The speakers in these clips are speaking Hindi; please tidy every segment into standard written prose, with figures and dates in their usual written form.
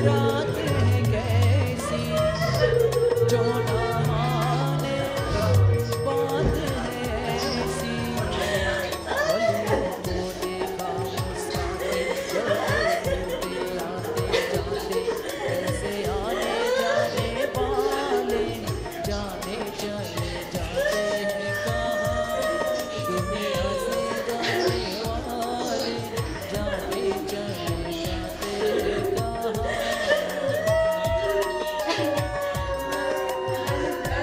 रात है कैसी जो ना माने बात है ऐसी गलियों को देखा मुस्कुराते चलते फिरते आते जाते कैसे आने जाने वाले जाने चले जाते हैं कहाँ दुनिया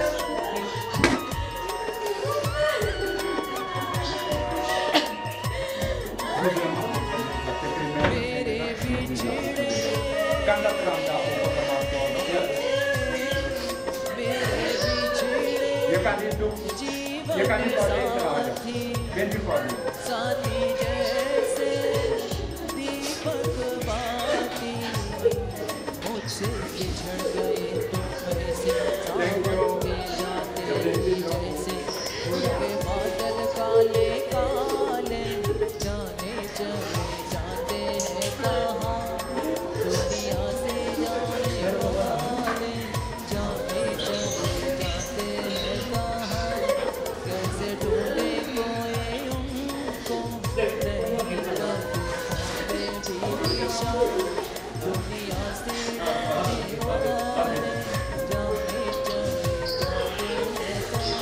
से जाने वाले जाने चले जाते हैं कहाँ मेरे बिछड़े मेरे बिछड़े जीवन साथी साथी जैसे दीपक बाती मुझसे बिछड़ गए तो कैसे सावन में जाते जैसे उनके बादल काले काले जाने चले जाते हैं कहाँ दुनिया से जाने वाले जाने चले जाते हैं कहाँ कैसे ढूंढे कोई उनको नहीं करते भी दिशा दुनिया से जाने वाले जाने चले जाते हैं कहाँ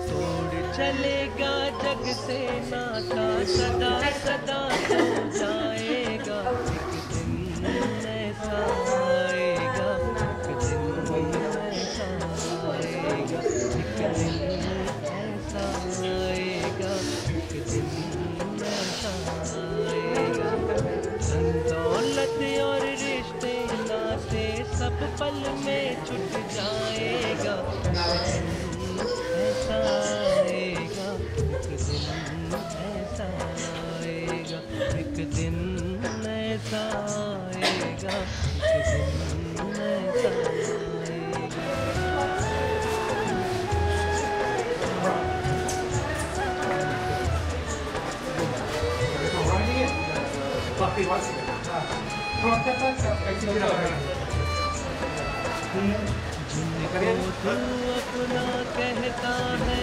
तोड़ चलेगा जग से नाता सदा सदा हो जाएगा एक दिन ऐसा आएगा एक दिन ऐसा आएगा एक दिन ऐसा आएगा एक दिन ऐसा आएगा धन दौलत और रिश्ते नाते सब पल में छूट जाएगा ऐसा आएगा एक दिन ऐसा आएगा एक दिन ऐसा आएगा जिनको तू अपना कहता है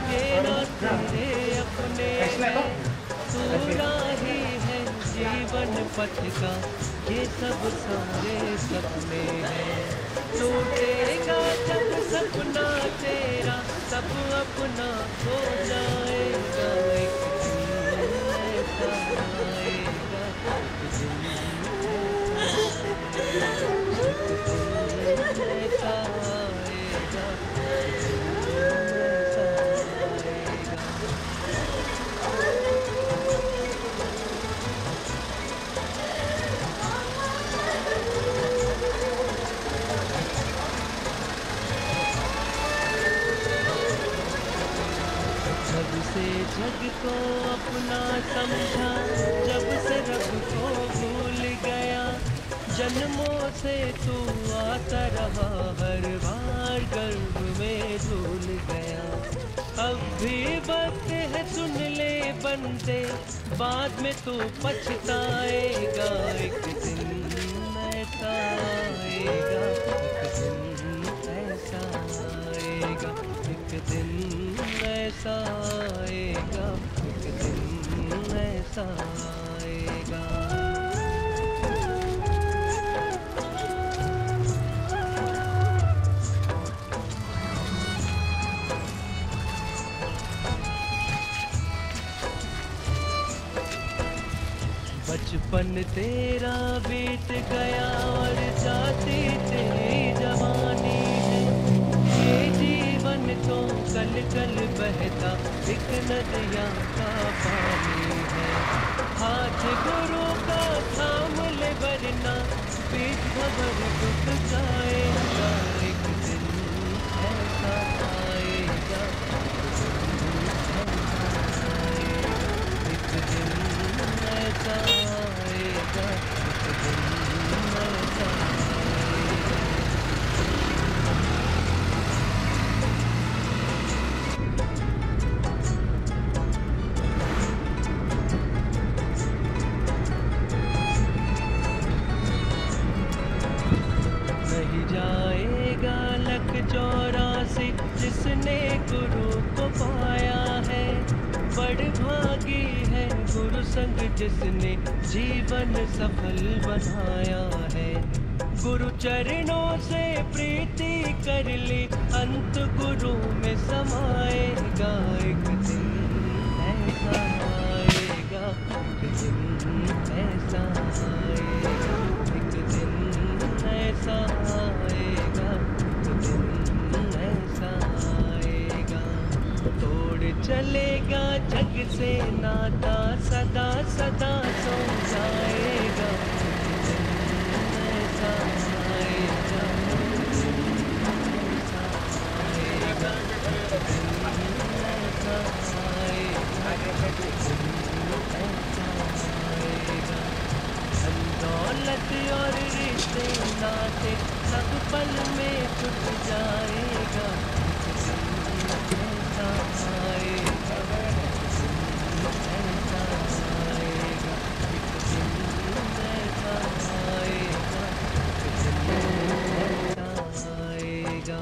तेरा तेरे अपने तू राही है जीवन पथ का ये सब सारे सपने हैं टूटेगा जब सपना तेरा सब अपना हो जाएगा एक दिन ऐसा आएगा एक दिन ऐसा आएगा जब से जग को अपना समझा जब से रब को भूल गया जन्मों से तू आता रहा हर बार गर्भ में धुल गया अब भी वक्त है सुन ले बंदे बाद में तू पछताएगा एक दिन ऐसा आएगा एक दिन ऐसा आएगा एक दिन ऐसा आएगा एक दिन ऐसा आएगा बचपन तेरा बीत गया और जाती तेरी जवानी है ये जीवन तो कल कल बहता एक नदिया का पानी है हाथ गुरु का थाम ले वरना पीठ खबर डूब जाएगा, एक दिन ऐसा आएगा, एक दिन ऐसा आएगा, एक दिन ऐसा आएगा। नहीं जाएगा लख 84 जिसने गुरु को पाया है, बड़ भागी है गुरु संग जिसने जीवन सफल बनाया है। गुरु चरणों से प्रीति कर ली, अंत गुरु में समाएगा, एक दिन ऐसा आएगा, एक दिन ऐसा आएगा, एक दिन ऐसा आएगा, एक दिन ऐसा आएगा। तोड़ चलेगा जग से नाता, सदा सदा सो जाएगा, एक दिन ऐसा आएगा, एक दिन ऐसा आएगा, एक दिन ऐसा आएगा, एक दिन ऐसा आएगा। धन दौलत और रिश्ते नाते सब पल में छूट जाएगा, एक दिन ऐसा आएगा, एक दिन ऐसा आएगा, एक दिन ऐसा आएगा, एक दिन ऐसा आएगा।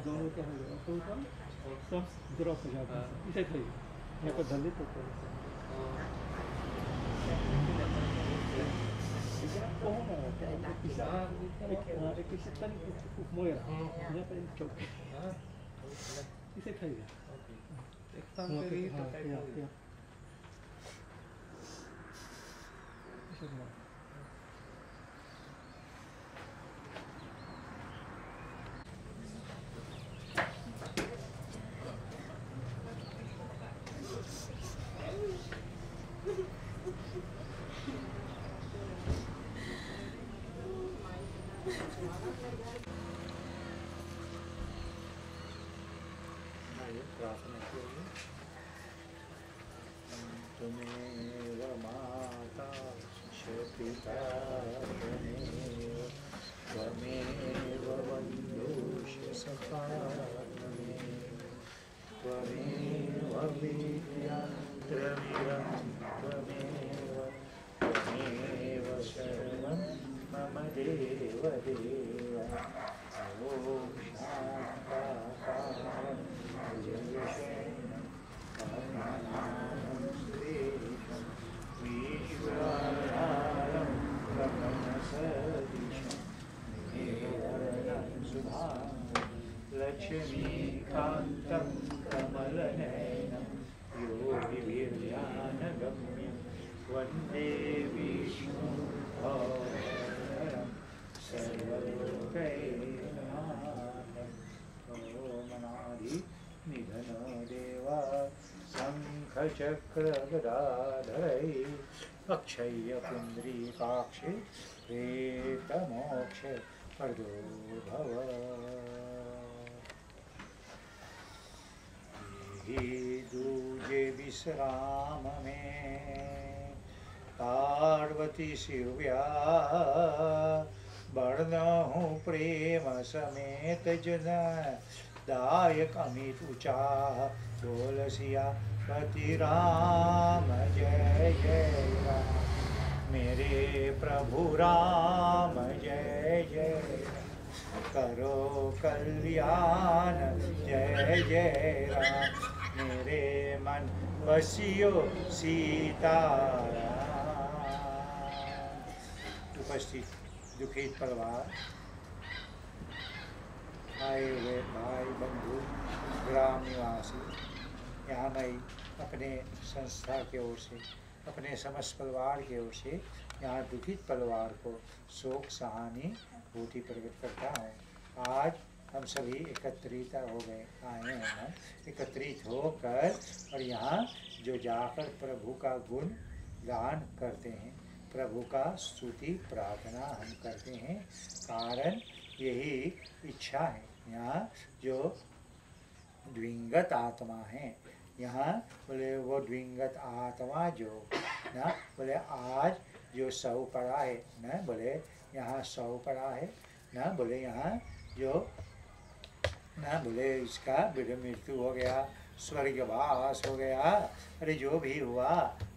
दोनों का हो गया तो सब ड्रॉप हो जाता है इसे थे यहाँ पर दलित होता है एक किसी तरह उपमोया यहाँ पर चौक इसे खाएगा एक सांपेरी त्वमेव माता च पिता त्वमेव बन्धुश्च सखा त्वमेव विद्या त्वमेव त्वमेव शरणं मम देव देव ॐ शान्ताकारं जयशयनं परमानन्दं श्रेष्ठं विश्वाधारं गगनसदृशं मेघवर्णं शुभाङ्गं लक्ष्मीकान्तं कमलनयनं योगिभिर्ध्यानगम्यं वन्दे विष्णुं भवहरं सर्वलोकैकनाथं ओमनादिनिधनो देवा शङ्खचक्रगदाधरै अक्षय्यपुण्डरीकाक्षे प्रेतमोक्षे पर्दो भव ही दूजे विश्राम में पार्वती शिव्या वर्णहु प्रेम समेत जन दायक अमित ऊंचा बोलसिया पति राम जय जय राम मेरे प्रभु राम जय जय राम करो कल्याण जय जय राम मेरे मन बसियो सीताराम। उपस्थित दुखित परिवार, आए हुए भाई बंधु, ग्राम निवासी, यहाँ मैं अपने संस्था की ओर से, अपने समस्त परिवार की ओर से यहाँ दुखित परिवार को शोक सहानुभूति प्रकट करता हूँ। आज हम सभी एकत्रित हो गए आए हैं, एकत्रित होकर और यहाँ जो जाकर प्रभु का गुण गान करते हैं, प्रभु का स्तुति प्रार्थना हम करते हैं। कारण यही इच्छा है। यहाँ जो द्विंगत आत्मा है, यहाँ बोले वो द्विंगत आत्मा जो ना बोले आज जो सौ पड़ा है ना, बोले यहाँ सौ पड़ा है ना, बोले यहाँ जो ना बोले इसका मृत्यु हो गया, स्वर्गवास हो गया, अरे जो भी हुआ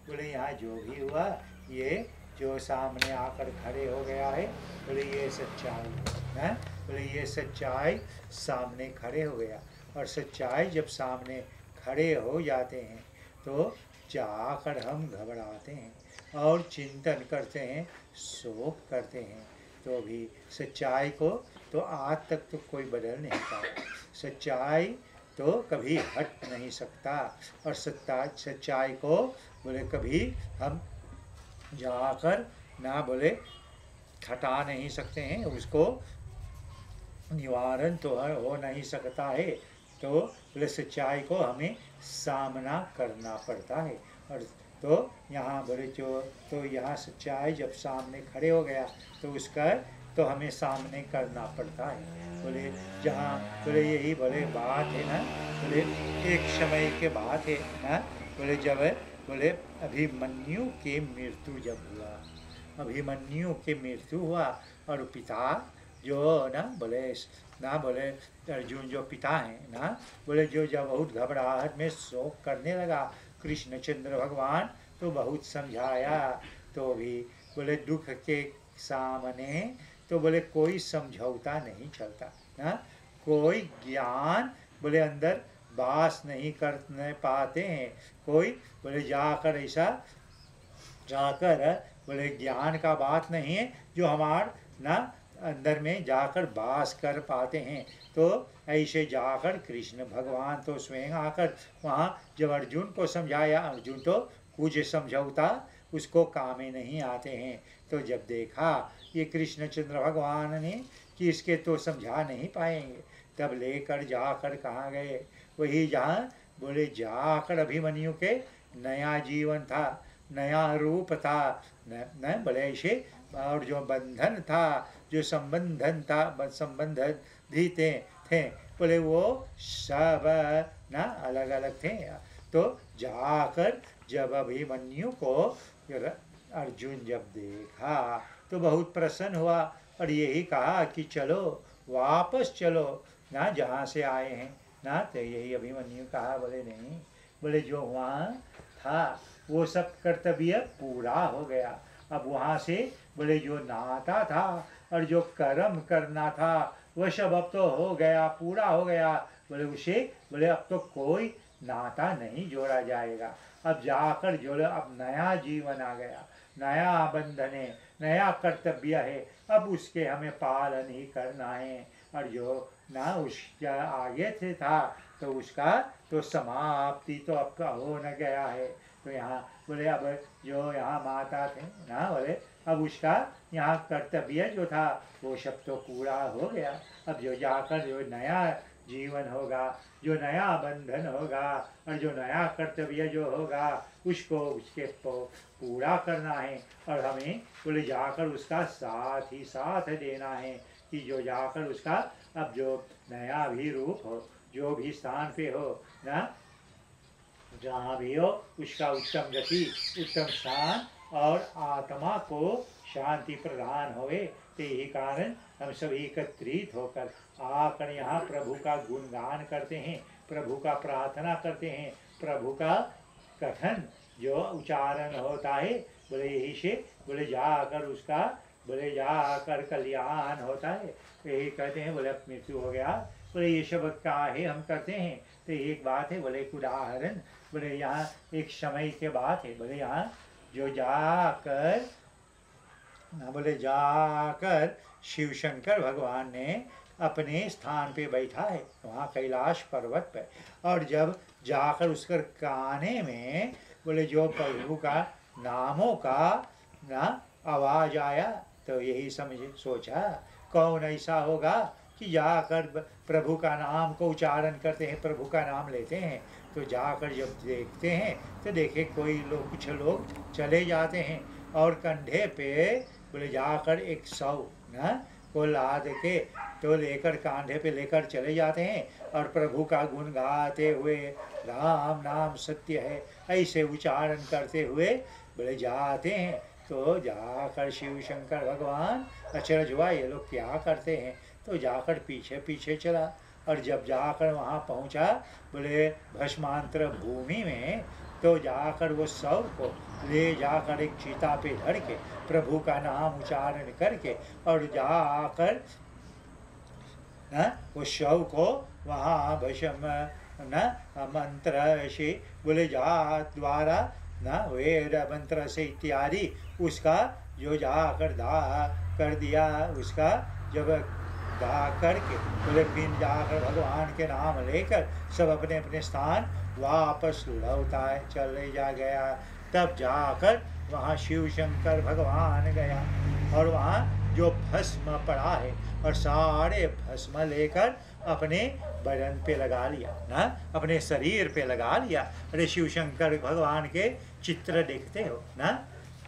बोले यहाँ जो भी हुआ ये जो सामने आकर खड़े हो गया है, बोले ये सच्चाई है, बोले ये सच्चाई सामने खड़े हो गया। और सच्चाई जब सामने खड़े हो जाते हैं तो जाकर हम घबराते हैं और चिंतन करते हैं, शोक करते हैं। तो भी सच्चाई को तो आज तक तो कोई बदल नहीं पाया, सच्चाई तो कभी हट नहीं सकता। और सच्चाई को बोले कभी हम जाकर ना बोले हटा नहीं सकते हैं, उसको निवारण तो हो नहीं सकता है। तो बोले सच्चाई को हमें सामना करना पड़ता है। और तो यहाँ बोले जो तो यहाँ सच्चाई जब सामने खड़े हो गया तो उसका तो हमें सामने करना पड़ता है। बोले जहाँ बोले यही बोले बात है ना, बोले एक समय के बात है ना, बोले जब बोले अभिमन्यु की मृत्यु जब हुआ, अभिमन्यु की मृत्यु हुआ और पिता जो ना बोले अर्जुन जो पिता हैं ना, बोले जो जब बहुत घबराहट में शोक करने लगा कृष्णचंद्र भगवान तो बहुत समझाया, तो भी बोले दुख के सामने तो बोले कोई समझौता नहीं चलता ना, कोई ज्ञान बोले अंदर वास नहीं करने पाते हैं। कोई बोले जाकर ऐसा जाकर बोले ज्ञान का बात नहीं है जो हमार ना अंदर में जाकर वास कर पाते हैं। तो ऐसे जाकर कृष्ण भगवान तो स्वयं आकर वहाँ जब अर्जुन को समझाया, अर्जुन तो कुछ समझौता उसको काम में नहीं आते हैं। तो जब देखा ये कृष्णचंद्र भगवान ने कि इसके तो समझा नहीं पाएंगे, तब लेकर जाकर कहाँ गए, वही जहाँ बोले जाकर अभिमन्यु के नया जीवन था, नया रूप था न बोले ऐसे, और जो बंधन था, जो संबंधन था, संबंध थे बोले वो सब ना अलग अलग थे। तो जाकर जब अभिमन्यु को अर्जुन जब देखा तो बहुत प्रसन्न हुआ और यही कहा कि चलो वापस चलो ना जहाँ से आए हैं ना। तो यही अभिमन्यु कहा, बोले नहीं, बोले जो वहाँ था वो सब कर्तव्य पूरा हो गया, अब वहाँ से बोले जो नाता था और जो कर्म करना था वह सब अब तो हो गया, पूरा हो गया। बोले उसे बोले अब तो कोई नाता नहीं जोड़ा जाएगा, अब जाकर जोड़ो, अब नया जीवन आ गया, नया बंधन है, नया कर्तव्य है, अब उसके हमें पालन ही करना है। और जो ना उसका आगे से था तो उसका तो समाप्ति तो अब हो न गया है। तो यहाँ बोले अब जो यहाँ माता थे ना, बोले अब उसका यहाँ कर्तव्य जो था वो सब तो पूरा हो गया, अब जो जाकर जो नया जीवन होगा, जो नया बंधन होगा और जो नया कर्तव्य जो होगा उसको उसके पूरा करना है। और हमें बोले जाकर उसका साथ ही साथ देना है कि जो जाकर उसका अब जो नया भी रूप हो, जो भी स्थान पे हो ना, जहाँ भी हो उसका उत्तम गति, उत्तम स्थान और आत्मा को शांति प्रदान होवे। तो यही कारण हम सभी एकत्रित होकर आकर यहाँ प्रभु का गुणगान करते हैं, प्रभु का प्रार्थना करते हैं, प्रभु का कथन जो उच्चारण होता है, बोले यही से बोले जाकर उसका बोले जाकर कल्याण होता है। तो यही कहते हैं, बोले मृत्यु हो गया, बोले ये सब काहे हम करते हैं। तो एक बात है, बोले एक उदाहरण, बोले यहाँ एक समय के बात है, बोले यहाँ जो जाकर ना बोले जाकर शिव शंकर भगवान ने अपने स्थान पे बैठा है वहाँ कैलाश पर्वत पे, और जब जाकर उसकर काने में बोले जो प्रभु का नामों का ना आवाज आया, तो यही समझे सोचा कौन ऐसा होगा कि जाकर प्रभु का नाम को उच्चारण करते हैं, प्रभु का नाम लेते हैं। तो जाकर जब देखते हैं तो देखे कोई लोग, कुछ लोग चले जाते हैं और कंधे पे बोले जाकर 100 ना को लाद के तो लेकर कांधे पे लेकर चले जाते हैं और प्रभु का गुण गाते हुए राम नाम सत्य है ऐसे उच्चारण करते हुए बोले जाते हैं। तो जाकर शिव शंकर भगवान अचरज हुआ ये लोग क्या करते हैं, तो जाकर पीछे पीछे चला और जब जाकर वहाँ पहुँचा बोले भस्मांतर भूमि में, तो जाकर वो शव को ले जाकर एक चिता पे धर के प्रभु का नाम उच्चारण करके और जाकर न वो शव को वहाँ भस्म न मंत्र से बोले जा द्वारा न वेद मंत्र से इत्यादि उसका जो जाकर दा कर दिया, उसका जब दा करके बोले फिर जाकर भगवान के नाम लेकर सब अपने अपने स्थान वापस लौटा है चले जा गया। तब जाकर वहाँ शिव शंकर भगवान गया और वहाँ जो भस्म पड़ा है और सारे भस्म लेकर अपने बदन पे लगा लिया ना, अपने शरीर पे लगा लिया। अरे शिव शंकर भगवान के चित्र देखते हो ना,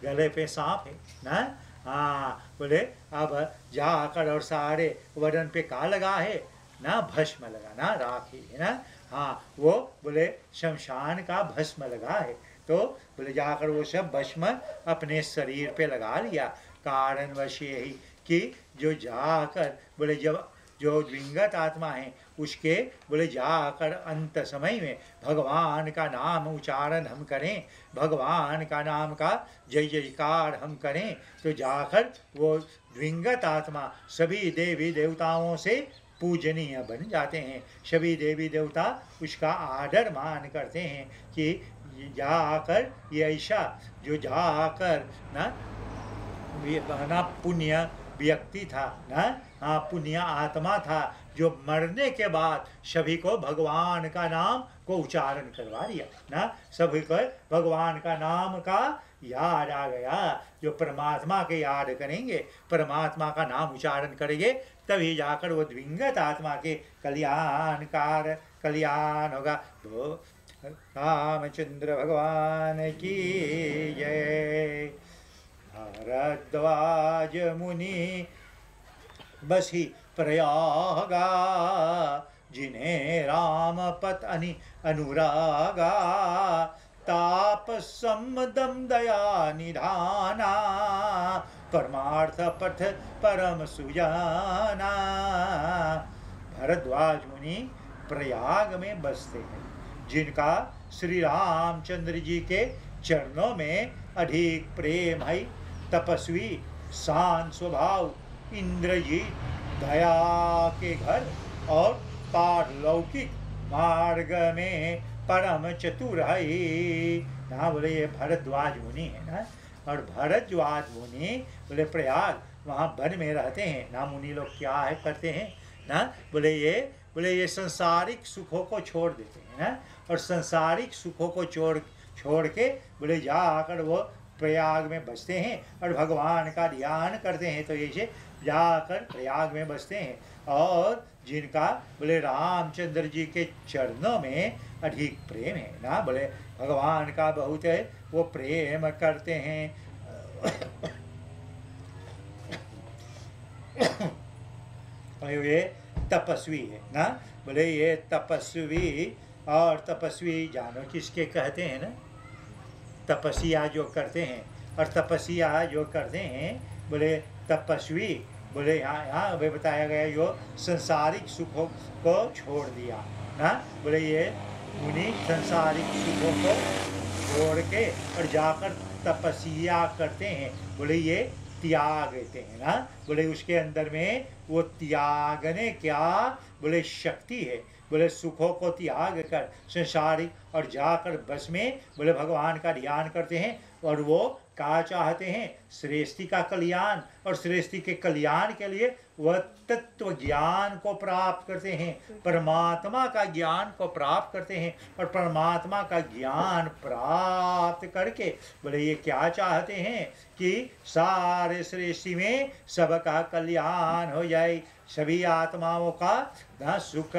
गले पे सांप है ना, हाँ बोले अब जाकर और सारे बदन पे का लगा है ना, भस्म लगा ना, राखी है ना, हाँ वो बोले शमशान का भस्म लगा है। तो बोले जाकर वो सब भस्म अपने शरीर पे लगा लिया। कारणवश यही कि जो जाकर बोले जब जो विंगत आत्मा है उसके बोले जाकर अंत समय में भगवान का नाम उच्चारण हम करें, भगवान का नाम का जय जयकार हम करें, तो जाकर वो विंगत आत्मा सभी देवी देवताओं से पूजनीय बन जाते हैं। सभी देवी देवता उसका आदर मान करते हैं कि जाकर ये ऐसा जो जाकर ना पुण्य व्यक्ति था ना, हाँ पुण्य आत्मा था जो मरने के बाद सभी को भगवान का नाम को उच्चारण करवा दिया ना, सभी को भगवान का नाम का याद आ गया। जो परमात्मा के याद करेंगे, परमात्मा का नाम उच्चारण करेंगे, तभी जाकर वो द्विंगत आत्मा के कल्याणकार कल्याण होगा। तो रामचंद्र भगवान की जय। भारद्वाज मुनि बसी प्रयागा जिन्हें राम पत अनुरागा, ताप समदम दया निधाना, परमार्थ पथ परम सुजाना। भरद्वाज मुनि प्रयाग में बसते हैं, जिनका श्री रामचंद्र जी के चरणों में अधिक प्रेम है। तपस्वी, शांत स्वभाव, इंद्रजीत, दया के घर और पारलौकिक मार्ग में परम चतुर है ना। बोले ये भरद्वाज मुनि है ना। और भरद्वाज मुनि बोले प्रयाग वहाँ वन में रहते हैं ना। मुनि लोग क्या है करते हैं ना, बोले ये संसारिक सुखों को छोड़ देते हैं ना। और संसारिक सुखों को छोड़ के बोले जाकर वो प्रयाग में बसते हैं और भगवान का ध्यान करते हैं। तो ऐसे जाकर प्रयाग में बसते हैं। और जिनका बोले रामचंद्र जी के चरणों में अधिक प्रेम है ना। बोले भगवान का बहुत है वो प्रेम करते हैं। और ये तपस्वी है ना। बोले ये तपस्वी, और तपस्वी जानो किसके कहते हैं ना, तपस्या जो करते हैं। और तपस्या जो करते हैं बोले तपस्वी, बोले यहाँ बताया गया जो संसारिक सुखों को छोड़ दिया ना। बोले ये मुनि संसारिक सुखों को छोड़ के और जाकर तपस्या करते हैं। बोले ये त्याग देते हैं ना। बोले उसके अंदर में वो त्यागने क्या बोले शक्ति है। बोले सुखों को त्याग कर संसारिक और जाकर बस में बोले भगवान का ध्यान करते हैं। और वो क्या चाहते हैं, श्रेष्ठी का कल्याण। और श्रेष्ठी के कल्याण के लिए वह तत्व ज्ञान को प्राप्त करते हैं, परमात्मा का ज्ञान को प्राप्त करते हैं। और परमात्मा का ज्ञान प्राप्त करके बोले ये क्या चाहते हैं कि सारे सृष्टि में सबका कल्याण हो जाए, सभी आत्माओं का ना सुख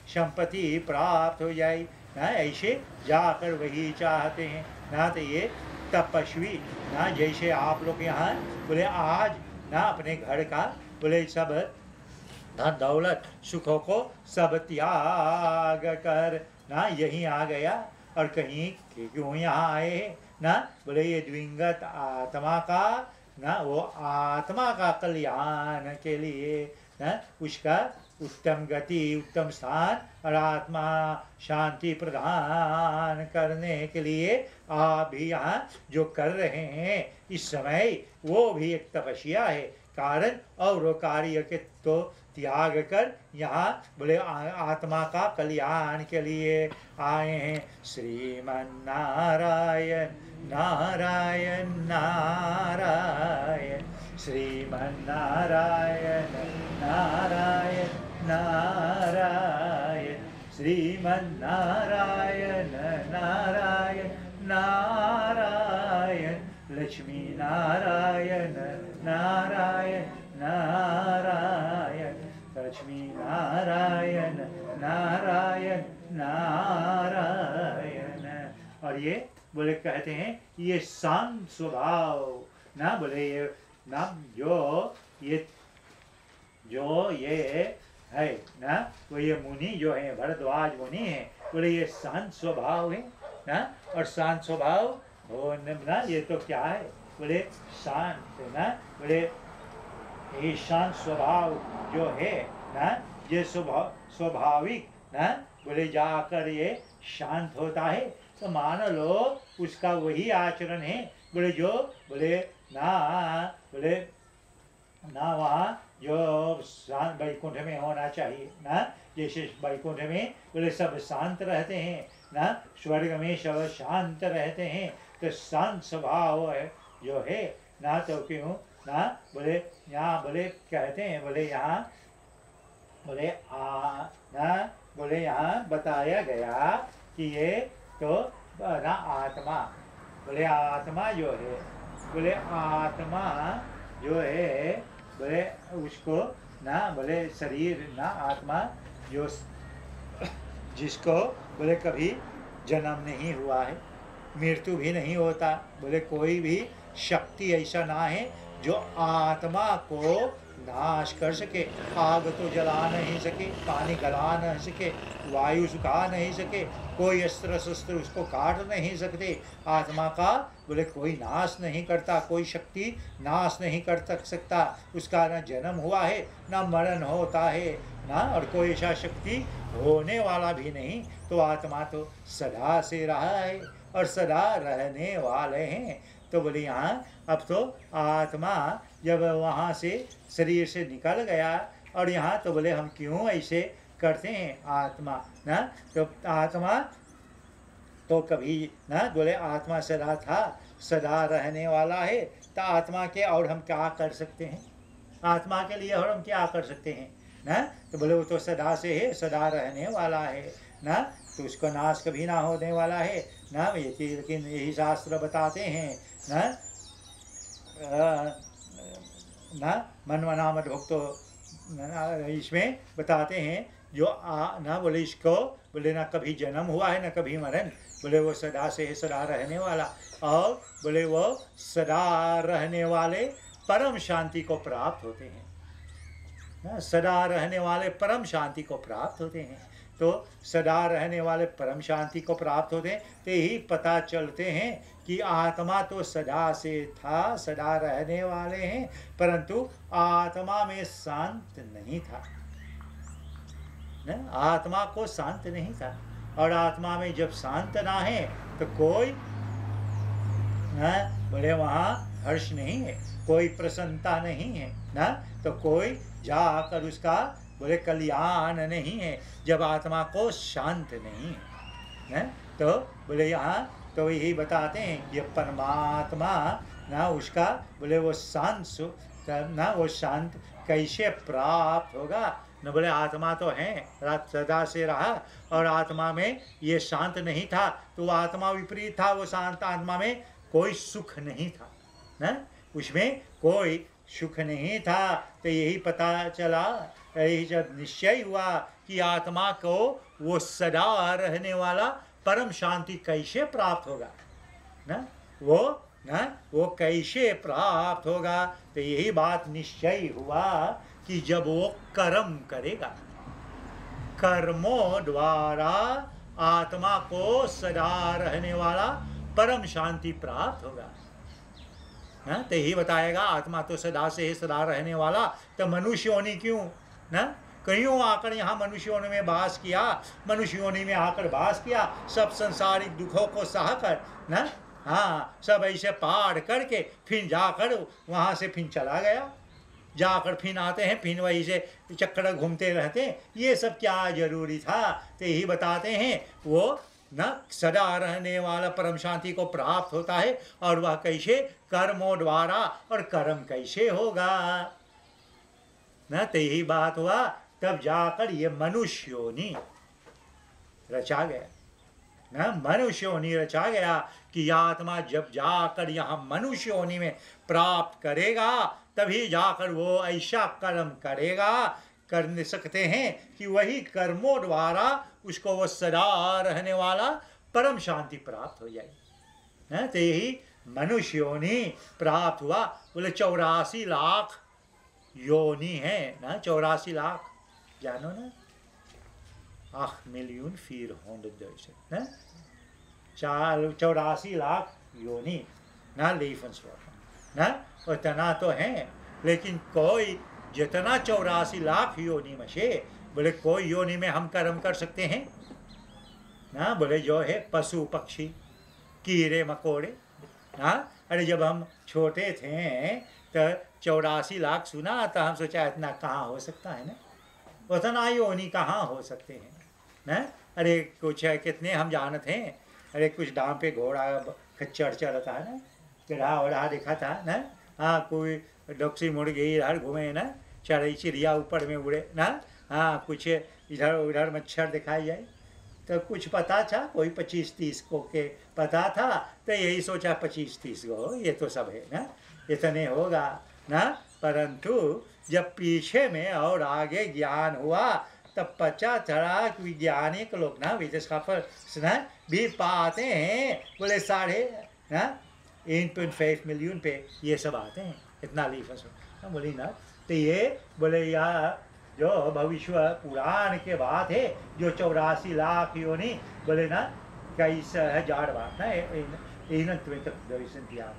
संपत्ति प्राप्त हो जाए ना। ऐसे जाकर वही चाहते हैं ना। तो ये तपस्वी ना, जैसे आप लोग यहाँ बोले आज ना अपने घर का बोले सब धन दौलत सुखों को सब त्याग कर ना यहीं आ गया। और कहीं क्यों यहाँ आए ना, बोले ये द्विंगत आत्मा का ना, वो आत्मा का कल्याण के लिए ना, उसका उत्तम गति उत्तम स्थान और आत्मा शांति प्रदान करने के लिए आप भी यहाँ जो कर रहे हैं इस समय वो भी एक तपस्या है। कारण और वो कार्य के तो त्याग कर यहाँ बोले आत्मा का कल्याण के लिए आए हैं। श्रीमन नारायण नारायण नारायण, श्रीमन नारायण नारायण नारायण, श्रीमन नारायण नारायण नारायण, लक्ष्मी नारायण नारायण नारायण, लक्ष्मी नारायण नारायण नारायण। और ये बोले कहते हैं ये शांत स्वभाव ना, बोले ये नाम जो ये है ना, वो ये मुनि जो है भरद्वाज मुनि है, बोले ये शांत स्वभाव है ना। और शांत स्वभाव हो ना, ये तो क्या है बोले शांत है ना। बोले ये शांत स्वभाव जो है ना, ये स्वाभाविक ना, बोले जाकर ये शांत होता है। तो मान लो उसका वही आचरण है बोले जो बोले ना वहाँ जो शांत वैकुंठ में होना चाहिए ना। जैसे वैकुंठ में बोले सब शांत रहते हैं ना, स्वर्ग में सब शांत रहते हैं। तो शांत स्वभाव है जो है ना, तो क्यों ना बोले यहाँ बोले कहते हैं बोले यहाँ बोले बोले यहाँ बताया गया कि ये तो ना आत्मा बोले आत्मा जो है बोले आत्मा जो है बोले उसको ना बोले शरीर ना आत्मा जो जिसको बोले कभी जन्म नहीं हुआ है, मृत्यु भी नहीं होता। बोले कोई भी शक्ति ऐसा ना है जो आत्मा को नाश कर सके। आग तो जला नहीं सके, पानी गला नहीं सके, वायु सुखा नहीं सके, कोई अस्त्र शस्त्र उसको काट नहीं सकते। आत्मा का बोले कोई नाश नहीं करता, कोई शक्ति नाश नहीं कर सकता। उसका न जन्म हुआ है न मरण होता है ना, और कोई ऐसा शक्ति होने वाला भी नहीं। तो आत्मा तो सदा से रहा है और सदा रहने वाले हैं। तो बोले यहाँ अब तो आत्मा जब वहाँ से शरीर से निकल गया और यहाँ तो बोले हम क्यों ऐसे करते हैं आत्मा ना, तो आत्मा तो कभी ना बोले आत्मा सदा था, सदा रहने वाला है। तो आत्मा के और हम क्या कर सकते हैं, आत्मा के लिए और हम क्या कर सकते हैं ना। तो बोले वो तो सदा से है, सदा रहने वाला है ना, तो उसको नाश कभी ना होने वाला है ना। लेकिन यही शास्त्र बताते हैं ना मनमना मत भक्तो, इसमें बताते हैं जो ना बोले इसको बोले ना कभी जन्म हुआ है ना कभी मरण, बोले वो सदा से है, सदा रहने वाला। और बोले वो सदा रहने वाले परम शांति को प्राप्त होते हैं ना, सदा रहने वाले परम शांति को प्राप्त होते हैं। तो सदा रहने वाले परम शांति को प्राप्त होते हैं। तो यही पता चलते हैं कि आत्मा तो सदा से था, सदा रहने वाले हैं, परंतु आत्मा में शांत नहीं था ना, आत्मा को शांत नहीं था। और आत्मा में जब शांत ना है तो कोई ना बोले वहाँ हर्ष नहीं है, कोई प्रसन्नता नहीं है ना, तो कोई जाकर उसका बोले कल्याण नहीं है जब आत्मा को शांत नहीं है ना। तो बोले यहाँ तो यही बताते हैं ये परमात्मा ना उसका बोले वो शांत ना, वो शांत कैसे प्राप्त होगा न। बोले आत्मा तो है, सदा से रहा और आत्मा में ये शांत नहीं था, तो वो आत्मा विपरीत था। वो शांत आत्मा में कोई सुख नहीं था ना, उसमें कोई सुख नहीं था। तो यही पता चला, यही जब निश्चय हुआ कि आत्मा को वो सदा रहने वाला परम शांति कैसे प्राप्त होगा ना, वो कैसे प्राप्त होगा। तो यही बात निश्चय हुआ कि जब वो कर्म करेगा, कर्मों द्वारा आत्मा को सदा रहने वाला परम शांति प्राप्त होगा ना। तो यही बताएगा आत्मा तो सदा से सदा रहने वाला, तो मनुष्य योनि क्यों ना, कहीं आकर यहाँ मनुष्य योनि में वास किया, मनुष्य योनि में आकर वास किया, सब संसारिक दुखों को सहकर ना, हाँ सब ऐसे पार करके फिर जाकर वहाँ से फिर चला गया, जाकर फिर आते हैं, फिर वही से चक्कर घूमते रहते हैं। ये सब क्या जरूरी था। तो यही बताते हैं वो न सदा रहने वाला परम शांति को प्राप्त होता है, और वह कैसे कर्मों द्वारा, और कर्म कैसे होगा न। तो यही बात हुआ, तब जाकर ये मनुष्य योनि रचा गया न, मनुष्य योनि रचा गया कि आत्मा जब जाकर यहाँ मनुष्य योनि में प्राप्त करेगा तभी जाकर वो ऐसा कर्म करेगा, कर सकते हैं कि वही कर्मों द्वारा उसको वो सदा रहने वाला परम शांति प्राप्त हो जाए। तो यही मनुष्य योनि प्राप्त हुआ। बोले 84 लाख योनि है ना, 84 लाख जानो ना, 8,400,000 ना, 84 लाख योनि ना लेवenswort ना, उतना तो है। लेकिन कोई जितना 84 लाख योनि में से बोले कोई योनि में हम कर्म कर सकते हैं ना, बोले जो है पशु पक्षी कीड़े मकोड़े ना। अरे जब हम छोटे थे तो 84 लाख सुना तो हम सोचा इतना कहाँ हो सकता है ना, उतना योनि कहाँ हो सकते हैं ना। अरे कुछ कितने हम जानते हैं, अरे कुछ दाम पे घोड़ा खच्चर चलता है ना, गधा वड़ा देखा था ना, हाँ कोई डोक्सी मुर्गी इधर घूमे ना, चढ़ई चिड़िया ऊपर में उड़े ना, हाँ कुछ इधर उधर मच्छर दिखाई जाए। तो कुछ पता था, कोई 25-30 को के पता था, तो यही सोचा 25-30 को ये तो सब है ना, इतने होगा ना। परंतु जब पीछे में और आगे ज्ञान हुआ तब पता चला कि वैज्ञानिक लोग ना विदेश ना भी पाते हैं, बोले 1.5 मिलियन पे ये सब आते हैं इतना लीफ है। बोली ना तो ये बोले यह जो भविष्य पुराण के बात है जो 84 लाख योनि बोले ना 21,000 बात ना इन दर्शन किया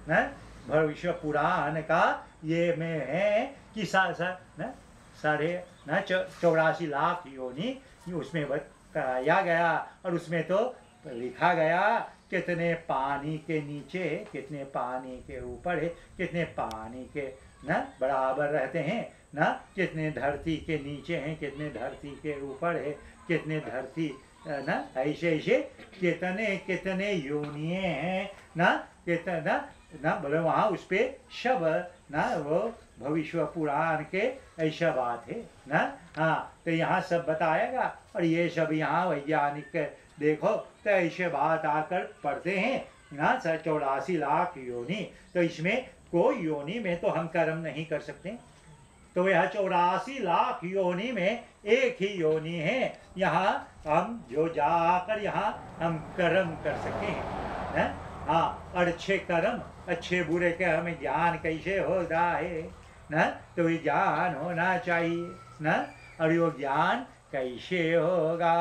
ना भविष्य पुराण का ये में है कि साढ़े ना 84 लाख योनि उसमें कराया गया और उसमें तो लिखा गया कितने पानी के नीचे कितने पानी के ऊपर है कितने पानी के ना बराबर रहते हैं ना कितने धरती के नीचे हैं कितने धरती के ऊपर है कितने धरती ना ऐसे ऐसे कितने कितने योनिये हैं ना कितना ना बोले वहाँ उस पे सब ना वो भविष्य पुराण के ऐसा बात है ना। हाँ तो यहाँ सब बताएगा और ये सब यहाँ वैज्ञानिक देखो तो ऐसे बात आकर पढ़ते हैं ना 84 लाख योनि तो इसमें कोई योनि में तो हम कर्म नहीं कर सकते तो यह 84 लाख योनि में एक ही योनि है यहाँ हम जो जाकर यहाँ हम कर्म कर सकते हैं। हाँ और अच्छे कर्म अच्छे बुरे के हमें ज्ञान कैसे होता है ना तो ये ज्ञान होना चाहिए ना और वो ज्ञान कैसे होगा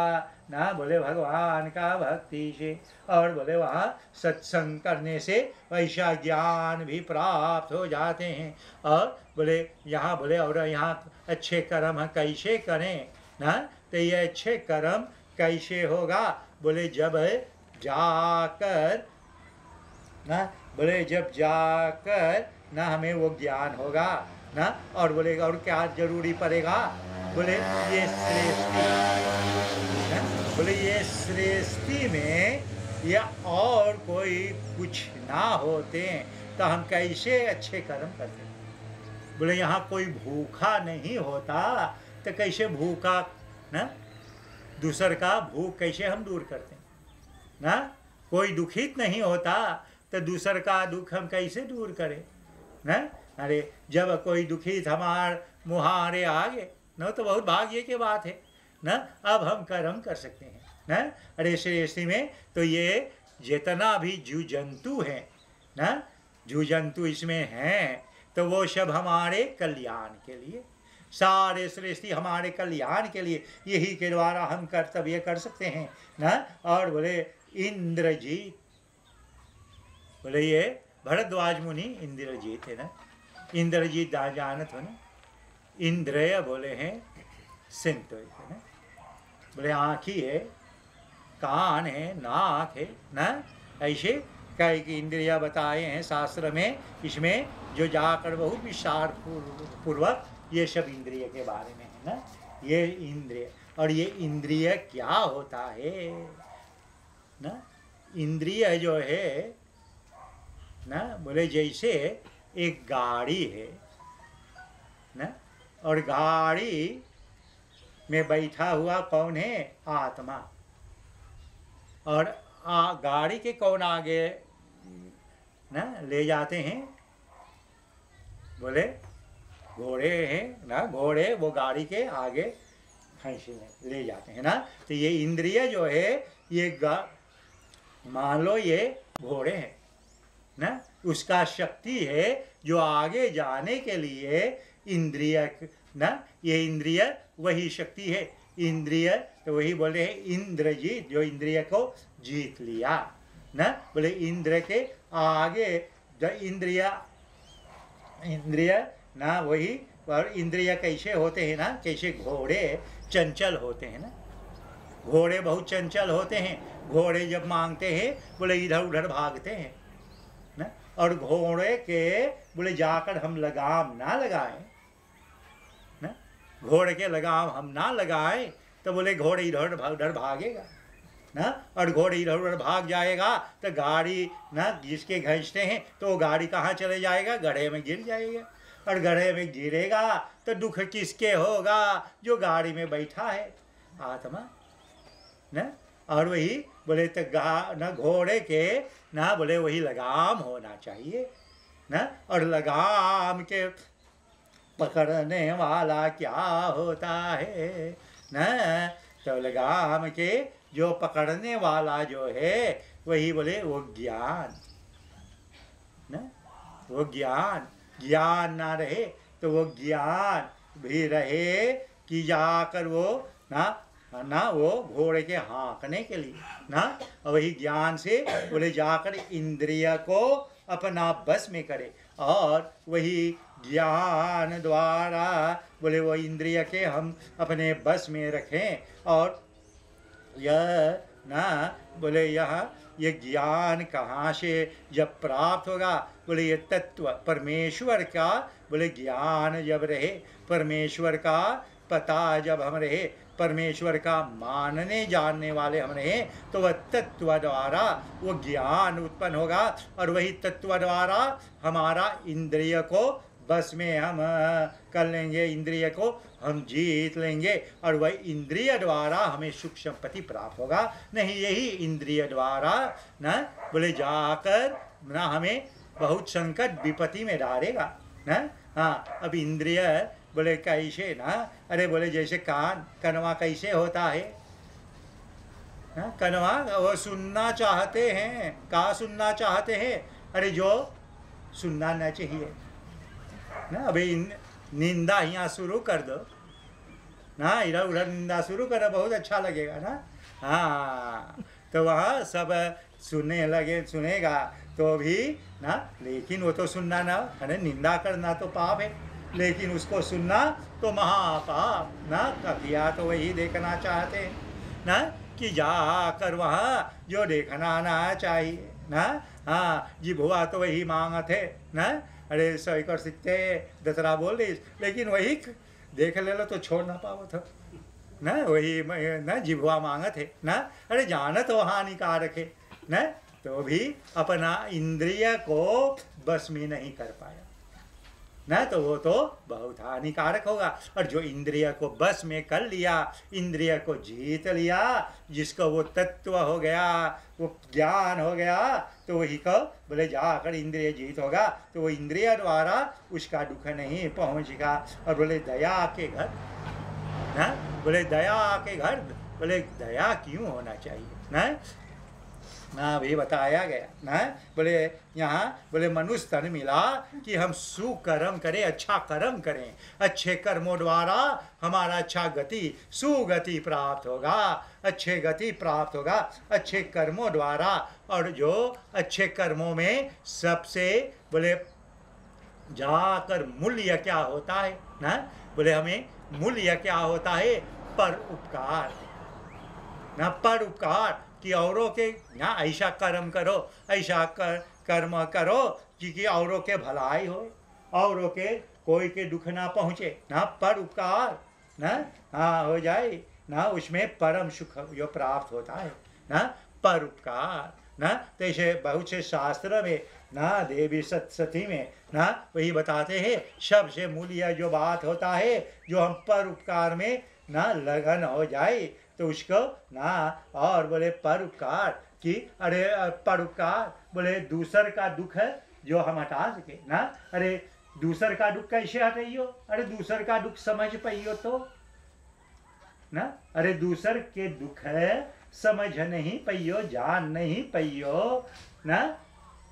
ना बोले भगवान का भक्ति से और बोले वहाँ सत्संग करने से वैसा ज्ञान भी प्राप्त हो जाते हैं और बोले यहाँ बोले और यहाँ अच्छे कर्म कैसे करें ना तो ये अच्छे कर्म कैसे होगा बोले जब जाकर ना बोले जब जाकर ना हमें वो ज्ञान होगा ना और बोले और क्या जरूरी पड़ेगा बोले ये सृष्टि बोले ये सृष्टि में या और कोई कुछ ना होते तो हम कैसे अच्छे कर्म करते बोले यहाँ कोई भूखा नहीं होता तो कैसे भूखा ना दूसर का भूख कैसे हम दूर करते ना कोई दुखित नहीं होता तो दूसर का दुख हम कैसे दूर करें ना। अरे जब कोई दुखित हमारे मुहारे आगे न तो बहुत भाग्य की बात है ना अब हम कर्म कर सकते हैं ना। अरे सृष्टि में तो ये जितना भी जीव जंतु हैं ना जीव जंतु इसमें हैं तो वो सब हमारे कल्याण के लिए सारे सृष्टि हमारे कल्याण के लिए यही के द्वारा हम कर्तव्य कर सकते हैं ना। और बोले इंद्रजीत बोले ये भरद्वाज मुनि इंद्रजीत है ना इंद्रजीत जानत हो ना इंद्रिय बोले हैं सिंत है ना बोले आँखी है कान है नाक है ना ऐसे कई की इंद्रिया बताए हैं शास्त्र में इसमें जो जाकर बहुत विचार पूर्वक ये सब इंद्रिय के बारे में है ना ये इंद्रिय और ये इंद्रिय क्या होता है ना इंद्रिय जो है ना बोले जैसे एक गाड़ी है ना और गाड़ी में बैठा हुआ कौन है आत्मा और गाड़ी के कौन आगे ना ले जाते हैं बोले घोड़े हैं ना घोड़े वो गाड़ी के आगे खींच ले जाते हैं ना। तो ये इंद्रिय जो है ये मान लो ये घोड़े हैं ना उसका शक्ति है जो आगे जाने के लिए इंद्रिय ना ये इंद्रिय वही शक्ति है इंद्रिय तो वही बोले हैं इंद्रजीत जो इंद्रिय को जीत लिया ना बोले इंद्र के आगे जो इंद्रिय ना वही और इंद्रिय कैसे होते हैं ना कैसे घोड़े चंचल होते हैं ना घोड़े बहुत चंचल होते हैं घोड़े जब मांगते हैं बोले इधर उधर भागते हैं ना और घोड़े के बोले जाकर हम लगाम ना लगाएं ना घोड़े के लगाम हम ना लगाएं तो बोले घोड़े इधर उधर भागेगा ना और घोड़े इधर उधर भाग जाएगा तो गाड़ी ना जिसके घसीटते हैं तो वो गाड़ी कहाँ चले जाएगा गड्ढे में गिर जाएगा और गड्ढे में गिरेगा तो दुख किसके होगा जो गाड़ी में बैठा है आत्मा ना और वही बोले तो ना घोड़े के ना बोले वही लगाम होना चाहिए ना और लगाम के पकड़ने वाला क्या होता है ना तो लगाम के जो पकड़ने वाला जो है वही बोले वो ज्ञान ना वो ज्ञान ज्ञान ना रहे तो वो ज्ञान भी रहे कि जाकर वो ना वो घोड़े के हाँकने के लिए ना, वही ज्ञान से बोले जाकर इंद्रिय को अपना बस में करे, और वही ज्ञान द्वारा बोले वो इंद्रिय के हम अपने बस में रखें। और यह ना बोले यहाँ ये ज्ञान कहाँ से जब प्राप्त होगा, बोले ये तत्व परमेश्वर का बोले ज्ञान जब रहे, परमेश्वर का पता जब हम रहे, परमेश्वर का मानने जानने वाले हम रहे, तो वह तत्व द्वारा वो ज्ञान उत्पन्न होगा, और वही तत्व द्वारा हमारा इंद्रिय को बस में हम कर लेंगे, इंद्रिय को हम जीत लेंगे, और वह इंद्रिय द्वारा हमें सुख संपत्ति प्राप्त होगा। नहीं यही इंद्रिय द्वारा ना बोले जाकर ना हमें बहुत संकट विपत्ति में डालेगा ना। हाँ, अब इंद्रिय बोले कैसे ना, अरे बोले जैसे कनवा कैसे होता है ना, कनवा वो सुनना चाहते हैं, का सुनना चाहते हैं, अरे जो सुनना न चाहिए ना। अभी निंदा यहाँ शुरू कर दो ना, इधर उधर निंदा शुरू करो, बहुत अच्छा लगेगा ना। हाँ, तो वहाँ सब सुनने लगे, सुनेगा तो भी ना, लेकिन वो तो सुनना ना, अरे निंदा करना तो पाप है, लेकिन उसको सुनना तो महापाप ना। कथिया तो वही देखना चाहते हैं ना, कि जाकर वहाँ जो देखना ना चाहिए ना। हाँ, जिभुआ तो वही मांगत है ना, अरे सही कर सकते दतरा बोल रही, लेकिन वही देख ले लो तो छोड़ ना पाओ था ना, वही ना जिभुआ मांगत है ना, अरे जानत वो हानिकारक है ना, तो भी अपना इंद्रिय को बस में नहीं कर पाया ना, तो वो तो बहुत हानिकारक होगा। और जो इंद्रिय को बस में कर लिया, इंद्रिय को जीत लिया, जिसको वो तत्व हो गया, वो ज्ञान हो गया, तो वही को बोले जाकर इंद्रिय जीत होगा, तो वो इंद्रिय द्वारा उसका दुख नहीं पहुंचेगा। और बोले दया के घर ना, बोले दया के घर, बोले दया क्यों होना चाहिए ना, ना भी बताया गया ना। बोले यहाँ बोले मनुष्य तन मिला कि हम सुकर्म करें, अच्छा कर्म करें, अच्छे कर्मों द्वारा हमारा अच्छा गति सुगति प्राप्त होगा, अच्छे गति प्राप्त होगा अच्छे कर्मों द्वारा। और जो अच्छे कर्मों में सबसे बोले जाकर मूल्य क्या होता है ना, बोले हमें मूल्य क्या होता है, पर उपकार ना, पर उपकार कि औरों के ना ऐसा कर्म करो, ऐसा कर्म करो कि औरों के भलाई हो, औरों के कोई के दुख ना पहुँचे ना, पर उपकार ना हाँ हो जाए ना, उसमें परम सुख जो प्राप्त होता है ना, पर उपकार ना। तो ऐसे बहुत से शास्त्र में ना, देवी सती में ना वही बताते हैं, सबसे मूल्य जो बात होता है, जो हम पर उपकार में ना लगन हो जाए, तो उसको ना, और बोले परोपकार कि अरे परोपकार बोले दूसर का दुख है जो हम हटा सके ना, अरे दूसर का दुख कैसे हटाइयो, अरे दूसर का दुख समझ पाइयो तो ना, अरे दूसर के दुख है समझ नहीं पाइयो, जान नहीं पाइयो ना,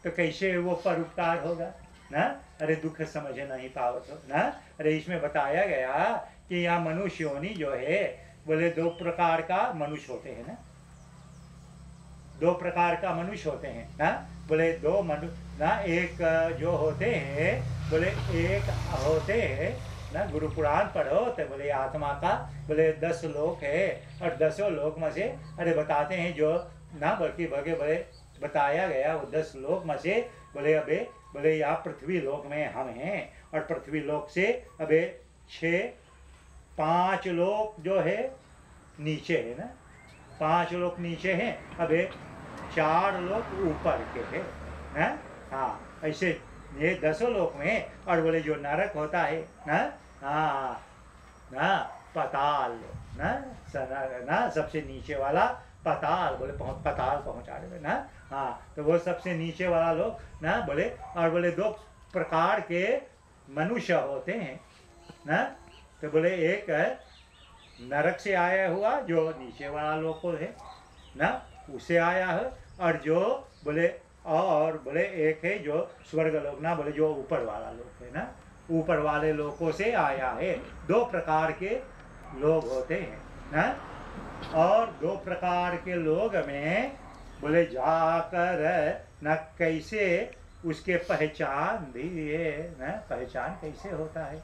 तो कैसे वो परोपकार होगा ना, अरे दुख समझ नहीं पाओ तो ना। अरे इसमें बताया गया कि यहाँ मनुष्य योनि जो है, बोले दो प्रकार का मनुष्य होते हैं ना, दो प्रकार का मनुष्य होते हैं ना, बोले दो मनुष्य ना, एक जो होते हैं बोले एक होते हैं ना, गुरु पुराण पढ़ो तो बोले आत्मा का बोले 10 लोक है, और 10 लोक में से अरे बताते हैं जो ना, बल्कि भगे बोले बताया गया वो 10 लोक में से बोले अबे बोले यहाँ पृथ्वी लोक में हम हैं, और पृथ्वी लोक से अबे 5 लोक जो है नीचे है ना, 5 लोक नीचे हैं, अबे 4 लोक ऊपर के है ना। हाँ, ऐसे ये 10 लोक में, और बोले जो नरक होता है ना, हाँ ना, पताल ना, ना सबसे नीचे वाला पताल, बोले पताल पहुंचा देवे ना। हाँ, तो वो सबसे नीचे वाला लोग ना बोले, और बोले 2 प्रकार के मनुष्य होते हैं ना, तो बोले एक है नरक से आया हुआ जो नीचे वाला लोग को है ना, उसे आया है, और जो बोले और बोले एक है जो स्वर्ग लोक ना, बोले जो ऊपर वाला लोक है ना, ऊपर वाले लोकों से आया है। दो प्रकार के लोग होते हैं ना, और दो प्रकार के लोग में बोले जाकर न कैसे उसके पहचान भी है ना, पहचान कैसे होता है।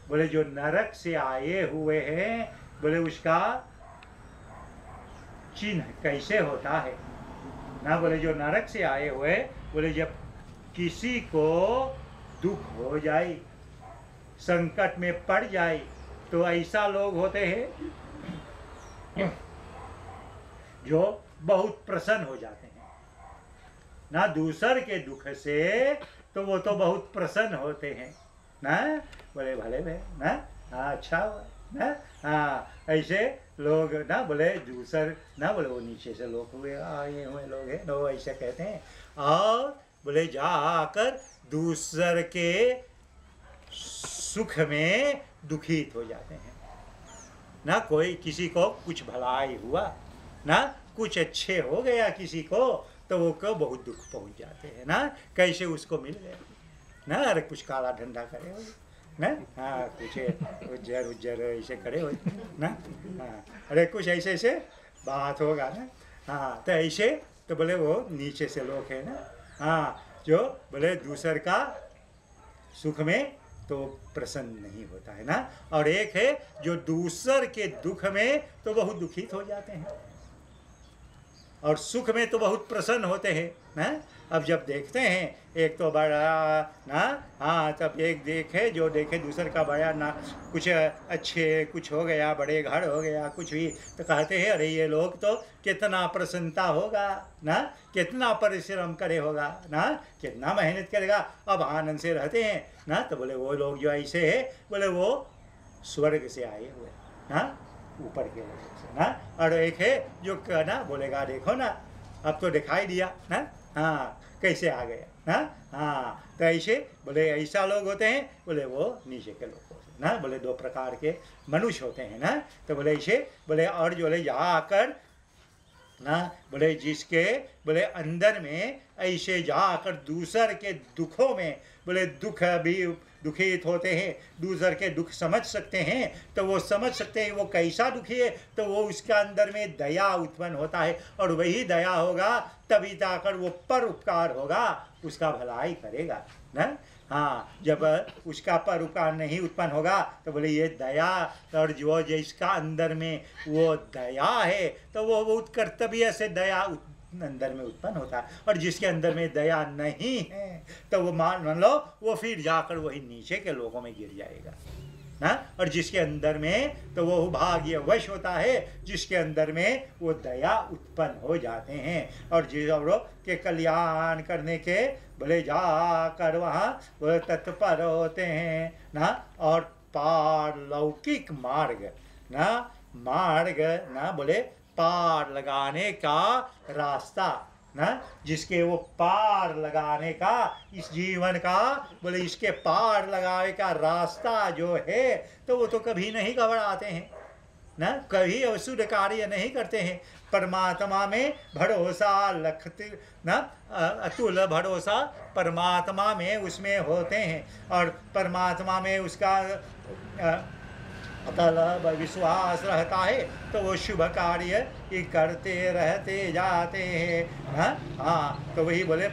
बोले जो नरक से आए हुए हैं, बोले उसका चिन्ह कैसे होता है ना। बोले जो नरक से आए हुए, बोले जब किसी को दुख हो जाए, संकट में पड़ जाए, तो ऐसा लोग होते हैं जो बहुत प्रसन्न हो जाते हैं ना दूसर के दुख से, तो वो तो बहुत प्रसन्न होते हैं ना। बोले भले में ना, हाँ अच्छा हुआ ना, हाँ ऐसे लोग ना, बोले दूसर ना, बोले वो नीचे से लोग हुए आए हुए लोग हैं, वो ऐसे कहते हैं। और बोले जाकर दूसर के सुख में दुखित हो जाते हैं ना। कोई किसी को कुछ भलाई हुआ ना, कुछ अच्छे हो गया किसी को, तो वो को बहुत दुख पहुंच जाते हैं ना। कैसे उसको मिल गया ना, अरे कुछ काला धंधा करे हो ना, हाँ कुछ उज्जर उज्जर ऐसे करे हो ना, हाँ अरे कुछ ऐसे ऐसे बात होगा ना। हाँ तो ऐसे तो बोले वो नीचे से लोग है ना, हाँ जो बोले दूसर का सुख में तो प्रसन्न नहीं होता है ना। और एक है जो दूसर के दुख में तो बहुत दुखित हो जाते हैं, और सुख में तो बहुत प्रसन्न होते हैं ना। अब जब देखते हैं एक तो बड़ा ना, हाँ तब एक देखे जो देखे दूसर का बड़ा ना, कुछ अच्छे कुछ हो गया, बड़े घर हो गया कुछ भी, तो कहते हैं अरे ये लोग तो कितना प्रसन्नता होगा ना, कितना परिश्रम करे होगा ना, कितना मेहनत करेगा, अब आनंद से रहते हैं ना। तो बोले वो लोग जो ऐसे है, बोले वो स्वर्ग से आए हुए ना, ऊपर के लोगों से ना। और एक है जो ना बोलेगा देखो ना, अब तो दिखाई दिया ना, हाँ कैसे आ गया ना, हाँ तो ऐसे बोले ऐसा लोग होते हैं, बोले वो नीचे के लोग होते हैं ना। बोले दो प्रकार के मनुष्य होते हैं ना। तो बोले ऐसे बोले, और जो बोले जाकर ना, बोले जिसके बोले अंदर में ऐसे जाकर दूसर के दुखों में बोले दुख भी दुखित होते हैं, दूसर के दुख समझ सकते हैं, तो वो समझ सकते हैं वो कैसा दुखी है, तो वो उसका अंदर में दया उत्पन्न होता है, और वही दया होगा तभी जाकर वो पर उपकार होगा, उसका भलाई करेगा ना। हाँ जब उसका पर उपकार नहीं उत्पन्न होगा, तो बोले ये दया, और जो जिसका अंदर में वो दया है, तो वो उत्कर्तव्य से दया अंदर में उत्पन्न होता है। और जिसके अंदर में दया नहीं है, तो वो मान लो वो फिर जाकर वही नीचे के लोगों में गिर जाएगा ना। और जिसके अंदर में तो वो भाग्यवश होता है, जिसके अंदर में वो दया उत्पन्न हो जाते हैं, और जिस लोग के कल्याण करने के बोले जाकर वहाँ वो तत्पर होते हैं ना। और पारलौकिक मार्ग ना, मार्ग ना बोले पार लगाने का रास्ता ना, जिसके वो पार लगाने का इस जीवन का बोले इसके पार लगाने का रास्ता जो है, तो वो तो कभी नहीं घबराते हैं ना, कभी अशुद्ध कार्य नहीं करते हैं। परमात्मा में भरोसा रखते ना, अतुल भरोसा परमात्मा में उसमें होते हैं, और परमात्मा में उसका अतल विश्वास रहता है, तो वो शुभ कार्य ही करते रहते जाते हैं ना। हाँ तो वही बोले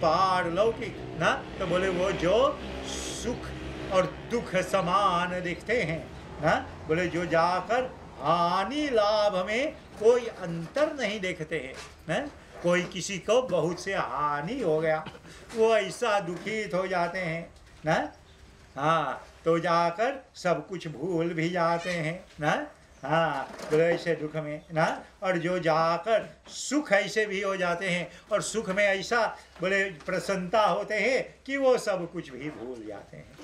पारलौकिक ना, तो बोले वो जो सुख और दुख समान दिखते हैं ना, बोले जो जाकर हानि लाभ में कोई अंतर नहीं देखते हैं ना। कोई किसी को बहुत से हानि हो गया, वो ऐसा दुखित हो जाते हैं ना, हाँ तो जाकर सब कुछ भूल भी जाते हैं ना। हाँ बोले ऐसे दुख में ना, और जो जाकर सुख ऐसे भी हो जाते हैं, और सुख में ऐसा बोले प्रसन्नता होते हैं कि वो सब कुछ भी भूल जाते हैं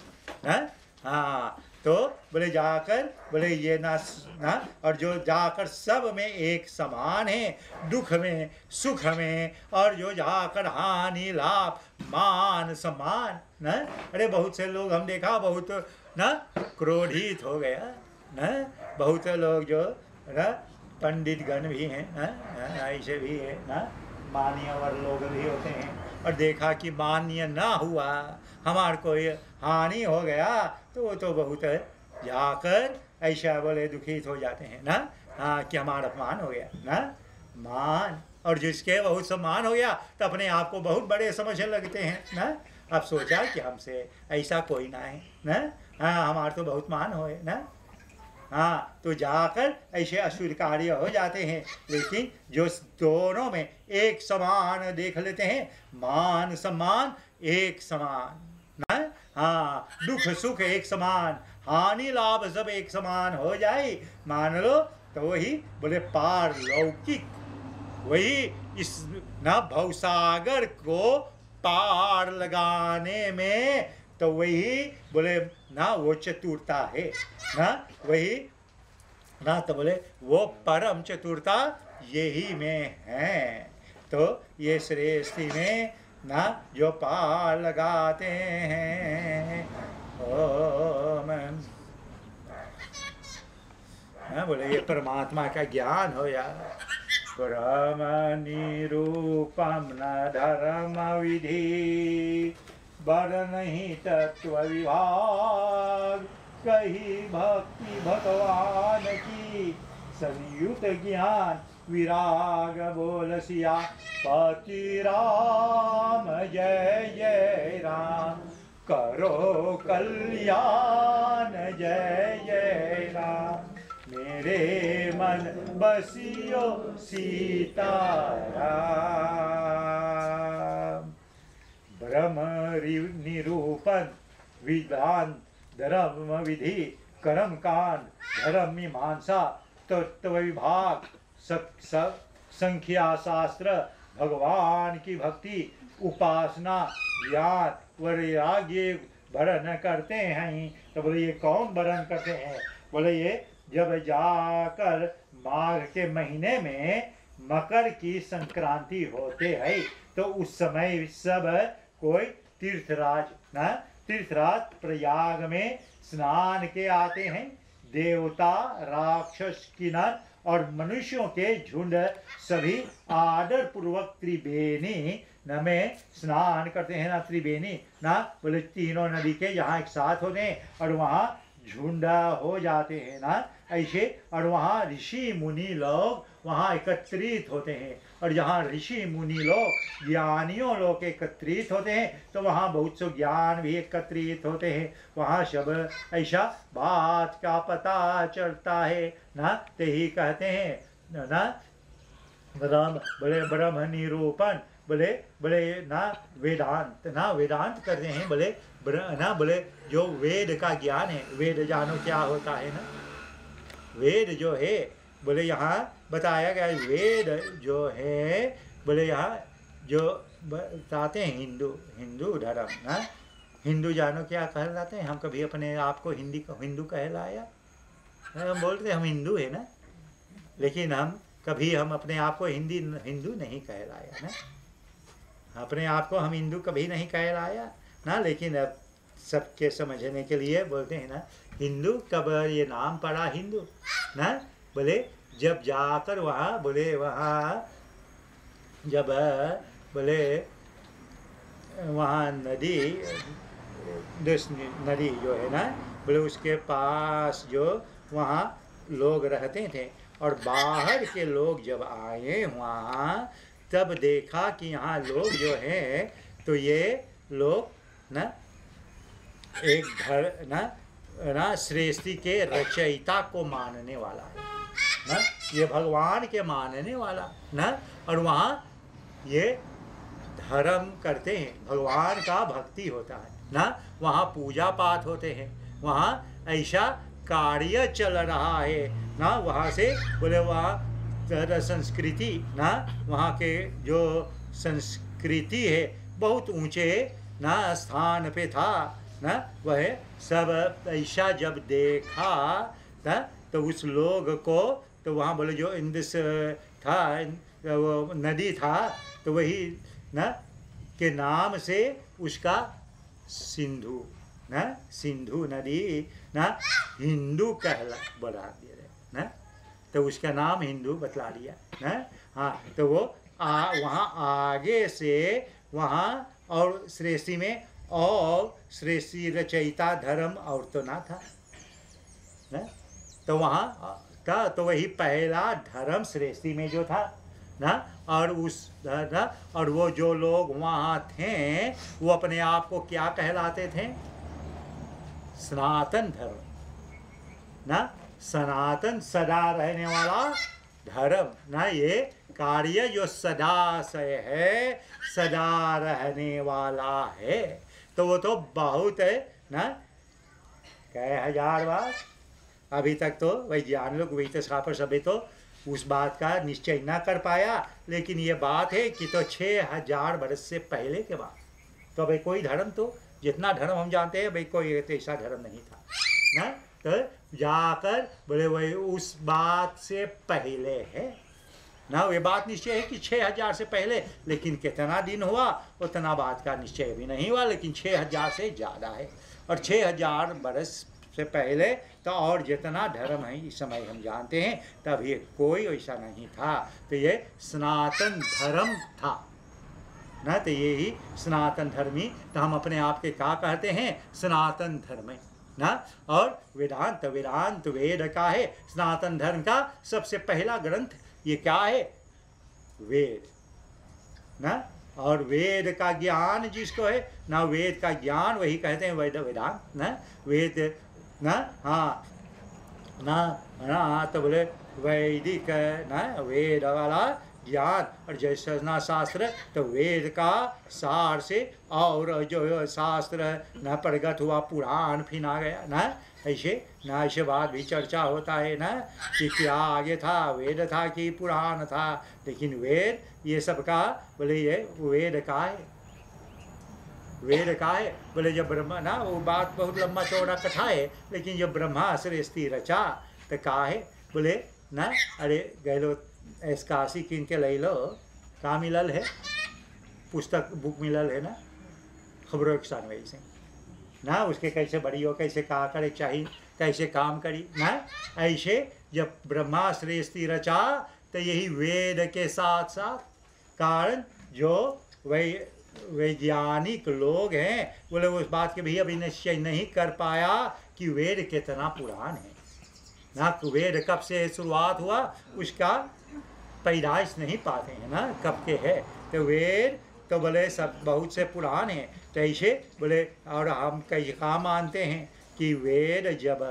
ना। हाँ तो बोले जाकर बोले ये ना ना, और जो जाकर सब में एक समान है, दुख में सुख में, और जो जाकर हानि लाभ मान सम्मान ना। अरे बहुत से लोग हम देखा बहुत ना क्रोधित हो गया ना, बहुत लोग जो ना पंडित गण भी हैं ना, ऐसे भी है ना, मान्यवर लोग भी होते हैं, और देखा कि मान्य ना हुआ, हमारे को ये हानि हो गया, तो वो तो बहुत जाकर ऐसा बोले दुखित हो जाते हैं ना, हाँ कि हमारा अपमान हो गया ना, मान। और जिसके बहुत सम्मान हो गया तो अपने आप को बहुत बड़े समझने लगते हैं ना। अब सोचा कि हमसे ऐसा कोई ना है ना, हाँ हमारा तो बहुत मान हो ना, हाँ तो जाकर ऐसे अस्वीकार्य हो जाते हैं। लेकिन जो दोनों में एक समान देख लेते हैं, मान सम्मान एक समान ना, हाँ दुख सुख एक समान, हानि लाभ सब एक समान हो जाए, मान लो तो वही बोले पारलौकिक, वही इस ना भवसागर को पार लगाने में तो वही बोले ना वो चतुरता है ना, वही ना तो बोले वो परम चतुरता यही में है। तो ये श्रेष्ठी में ना जो पार लगाते हैं, ओम बोले ये परमात्मा का ज्ञान हो या ब्रह्म निरूपम न धर्म विधि, बर नहीं तत्व विभाग, कही भक्ति भगवान की संयुत ज्ञान विराग बोल सिया पति राम जय जय राम, करो कल्याण जय जय राम, मेरे मन बसियो सीताराम। ब्रह्म निरूपण विधान धर्म विधि कर्म कांड धर्म मीमांसा तत्व विभाग संख्या शास्त्र भगवान की भक्ति उपासना ज्ञान वैराग्य भरण करते हैं। तो बोले ये कौन भरण करते हैं? बोले ये जब जाकर माघ के महीने में मकर की संक्रांति होते है तो उस समय सब कोई तीर्थराज प्रयाग में स्नान के आते हैं। देवता राक्षस किन्नर और मनुष्यों के झुंड सभी आदर पूर्वक त्रिवेणी न में स्नान करते हैं ना, त्रिवेणी ना बोले तीनों नदी के यहाँ एक साथ होते हैं और वहाँ झुंडा हो जाते हैं ना ऐसे। और वहाँ ऋषि मुनि लोग वहाँ एकत्रित होते हैं और जहाँ ऋषि मुनि लोग ज्ञानियों लोग एकत्रित होते हैं तो वहाँ बहुत से ज्ञान भी एकत्रित होते हैं। वहाँ सब ऐसा बात का पता चलता है ना, ते ही कहते हैं ना बोले ब्रह्म निरूपण बोले ना वेदांत ना वेदांत करते हैं बोले ना बोले जो वेद का ज्ञान है। वेद जानो क्या होता है ना, वेद जो है बोले यहाँ बताया गया वेद जो है बोले यहाँ जो बताते हैं हिंदू धर्म ना, हिंदू जानो क्या कहलाते हैं। हम कभी अपने आप को हिंदू कहलाया? हम बोलते हम हिंदू है ना, लेकिन हम अपने आप को हिंदू नहीं कहलाया ना, अपने आप को हम हिंदू कभी नहीं कहलाया ना। लेकिन अब सबके समझने के लिए बोलते हैं ना हिंदू। कब ये नाम पड़ा हिंदू ना, बोले जब जाकर वहाँ बोले वहाँ जब बोले वहाँ नदी जो है ना बोले उसके पास जो वहाँ लोग रहते थे और बाहर के लोग जब आए वहाँ तब देखा कि यहाँ लोग जो हैं तो ये लोग ना एक घर ना सृष्टि के रचयिता को मानने वाला है ना, ये भगवान के मानने वाला ना। और वहाँ ये धर्म करते हैं, भगवान का भक्ति होता है ना, वहाँ पूजा पाठ होते हैं, वहाँ ऐसा कार्य चल रहा है ना। वहाँ से बोले वहाँ संस्कृति ना, वहाँ के जो संस्कृति है बहुत ऊंचे ना स्थान पे था ना। वह सब ऐसा जब देखा ना तो उस लोग को तो वहाँ बोले जो इंदस था वो नदी था तो वही ना के नाम से उसका सिंधु ना, सिंधु नदी ना हिंदू कहला बढ़ा दे रहे ना, तो उसका नाम हिंदू बतला दिया ना। हाँ तो वो वहाँ आगे से वहाँ और श्रेष्ठी में और श्रेष्ठी रचयिता धर्म और तो ना था ना, तो वहाँ था तो वही पहला धर्म श्रेष्ठी में जो था ना, और उस ना, और वो जो लोग वहाँ थे वो अपने आप को क्या कहलाते थे? सनातन धर्म ना, सनातन सदा रहने वाला धर्म ना, ये कार्य जो सदा से है, सदा रहने वाला है, तो वो तो बहुत है ना, कई हजार बार अभी तक तो वैज्ञानिक लोग वही तो पर सभी तो उस बात का निश्चय ना कर पाया, लेकिन ये बात है कि तो 6000 वर्ष से पहले के बाद तो भाई कोई धर्म तो जितना धर्म हम जानते हैं भाई कोई ऐसा धर्म नहीं था ना, तो जाकर बोले वही उस बात से पहले है ना, ये बात निश्चय है कि 6000 से पहले, लेकिन कितना दिन हुआ उतना बात का निश्चय भी नहीं हुआ, लेकिन 6000 से ज़्यादा है, और 6000 वर्ष से पहले तो और जितना धर्म है इस समय हम जानते हैं तब ये कोई ऐसा नहीं था, तो ये सनातन धर्म था ना, तो ये ही सनातन धर्मी, तो हम अपने आप के क्या कहते हैं? सनातन धर्म ना। और वेदांत, वेदांत वेद का है, सनातन धर्म का सबसे पहला ग्रंथ ये क्या है? वेद ना, और वेद का ज्ञान जिसको है ना, वेद का ज्ञान वही कहते हैं वेद, वेदांत ना, वेद ना, हाँ ना ना, तो बोले वैदिक ना, वेद वाला ज्ञान, और जैसे ना शास्त्र तो वेद का सार से, और जो शास्त्र न प्रगत हुआ पुराण फिर आ गया ना, ऐसे ना, ऐसे बात भी चर्चा होता है ना कि क्या आगे था, वेद था कि पुराण था, लेकिन वेद ये सब का बोले ये वेद का है, वेद का है, बोले जब ब्रह्मा ना, वो बात बहुत लंबा चौड़ा कथा है, लेकिन जब ब्रह्मा सृष्टि रचा तो का है बोले ना, अरे गए लो काशी किन के ले लो, का मिलल है पुस्तक बुक मिलल है ना, खबरों के साथ वैसे ना, उसके कैसे बड़ी हो, कैसे कहा करे चाहिए, कैसे काम करी ना, ऐसे जब ब्रह्मा सृष्टि रचा तो यही वेद के साथ साथ कारण जो वैज्ञानिक लोग हैं बोले उस बात के भी अभी निश्चय नहीं कर पाया कि वेद कितना पुरान है ना, वेद कब से शुरुआत हुआ उसका पैदाइश नहीं पाते हैं ना, कब के है, तो वेद तो बोले सब बहुत से पुरान हैं, तो ऐसे बोले, और हम कई का मानते हैं कि वेद जब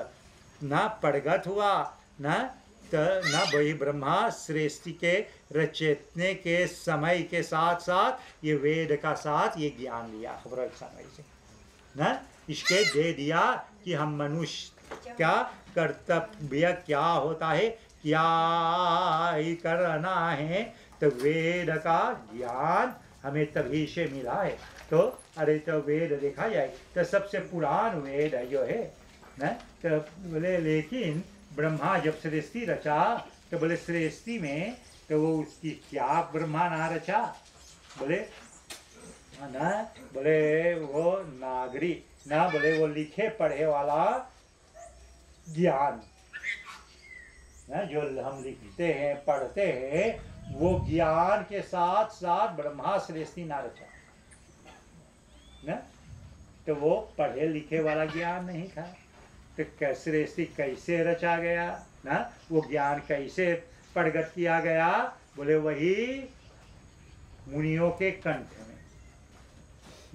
ना प्रगत हुआ ना, तो ना वही ब्रह्मा सृष्टि के रचने के समय के साथ साथ ये वेद का साथ ये ज्ञान लिया, खबर से ना, इसके दे दिया कि हम मनुष्य क्या कर्तव्य क्या होता है, क्या ही करना है, तो वेद का ज्ञान हमें तभी से मिला है, तो अरे तो वेद देखा जाए तो सबसे पुरान वेद जो है ना, तो बोले लेकिन ब्रह्मा जब सृष्टि रचा तो बोले सृष्टि में तो वो उसकी क्या ब्रह्मा ना रचा, बोले ना, बोले वो नागरी ना, बोले वो लिखे पढ़े वाला ज्ञान ना, जो हम लिखते हैं पढ़ते हैं वो ज्ञान के साथ साथ ब्रह्मा सृष्टि ना रचा ना, तो वो पढ़े लिखे वाला ज्ञान नहीं था, तो सृष्टि कैसे रचा गया ना, वो ज्ञान कैसे प्रगट किया गया, बोले वही मुनियों के कंठ में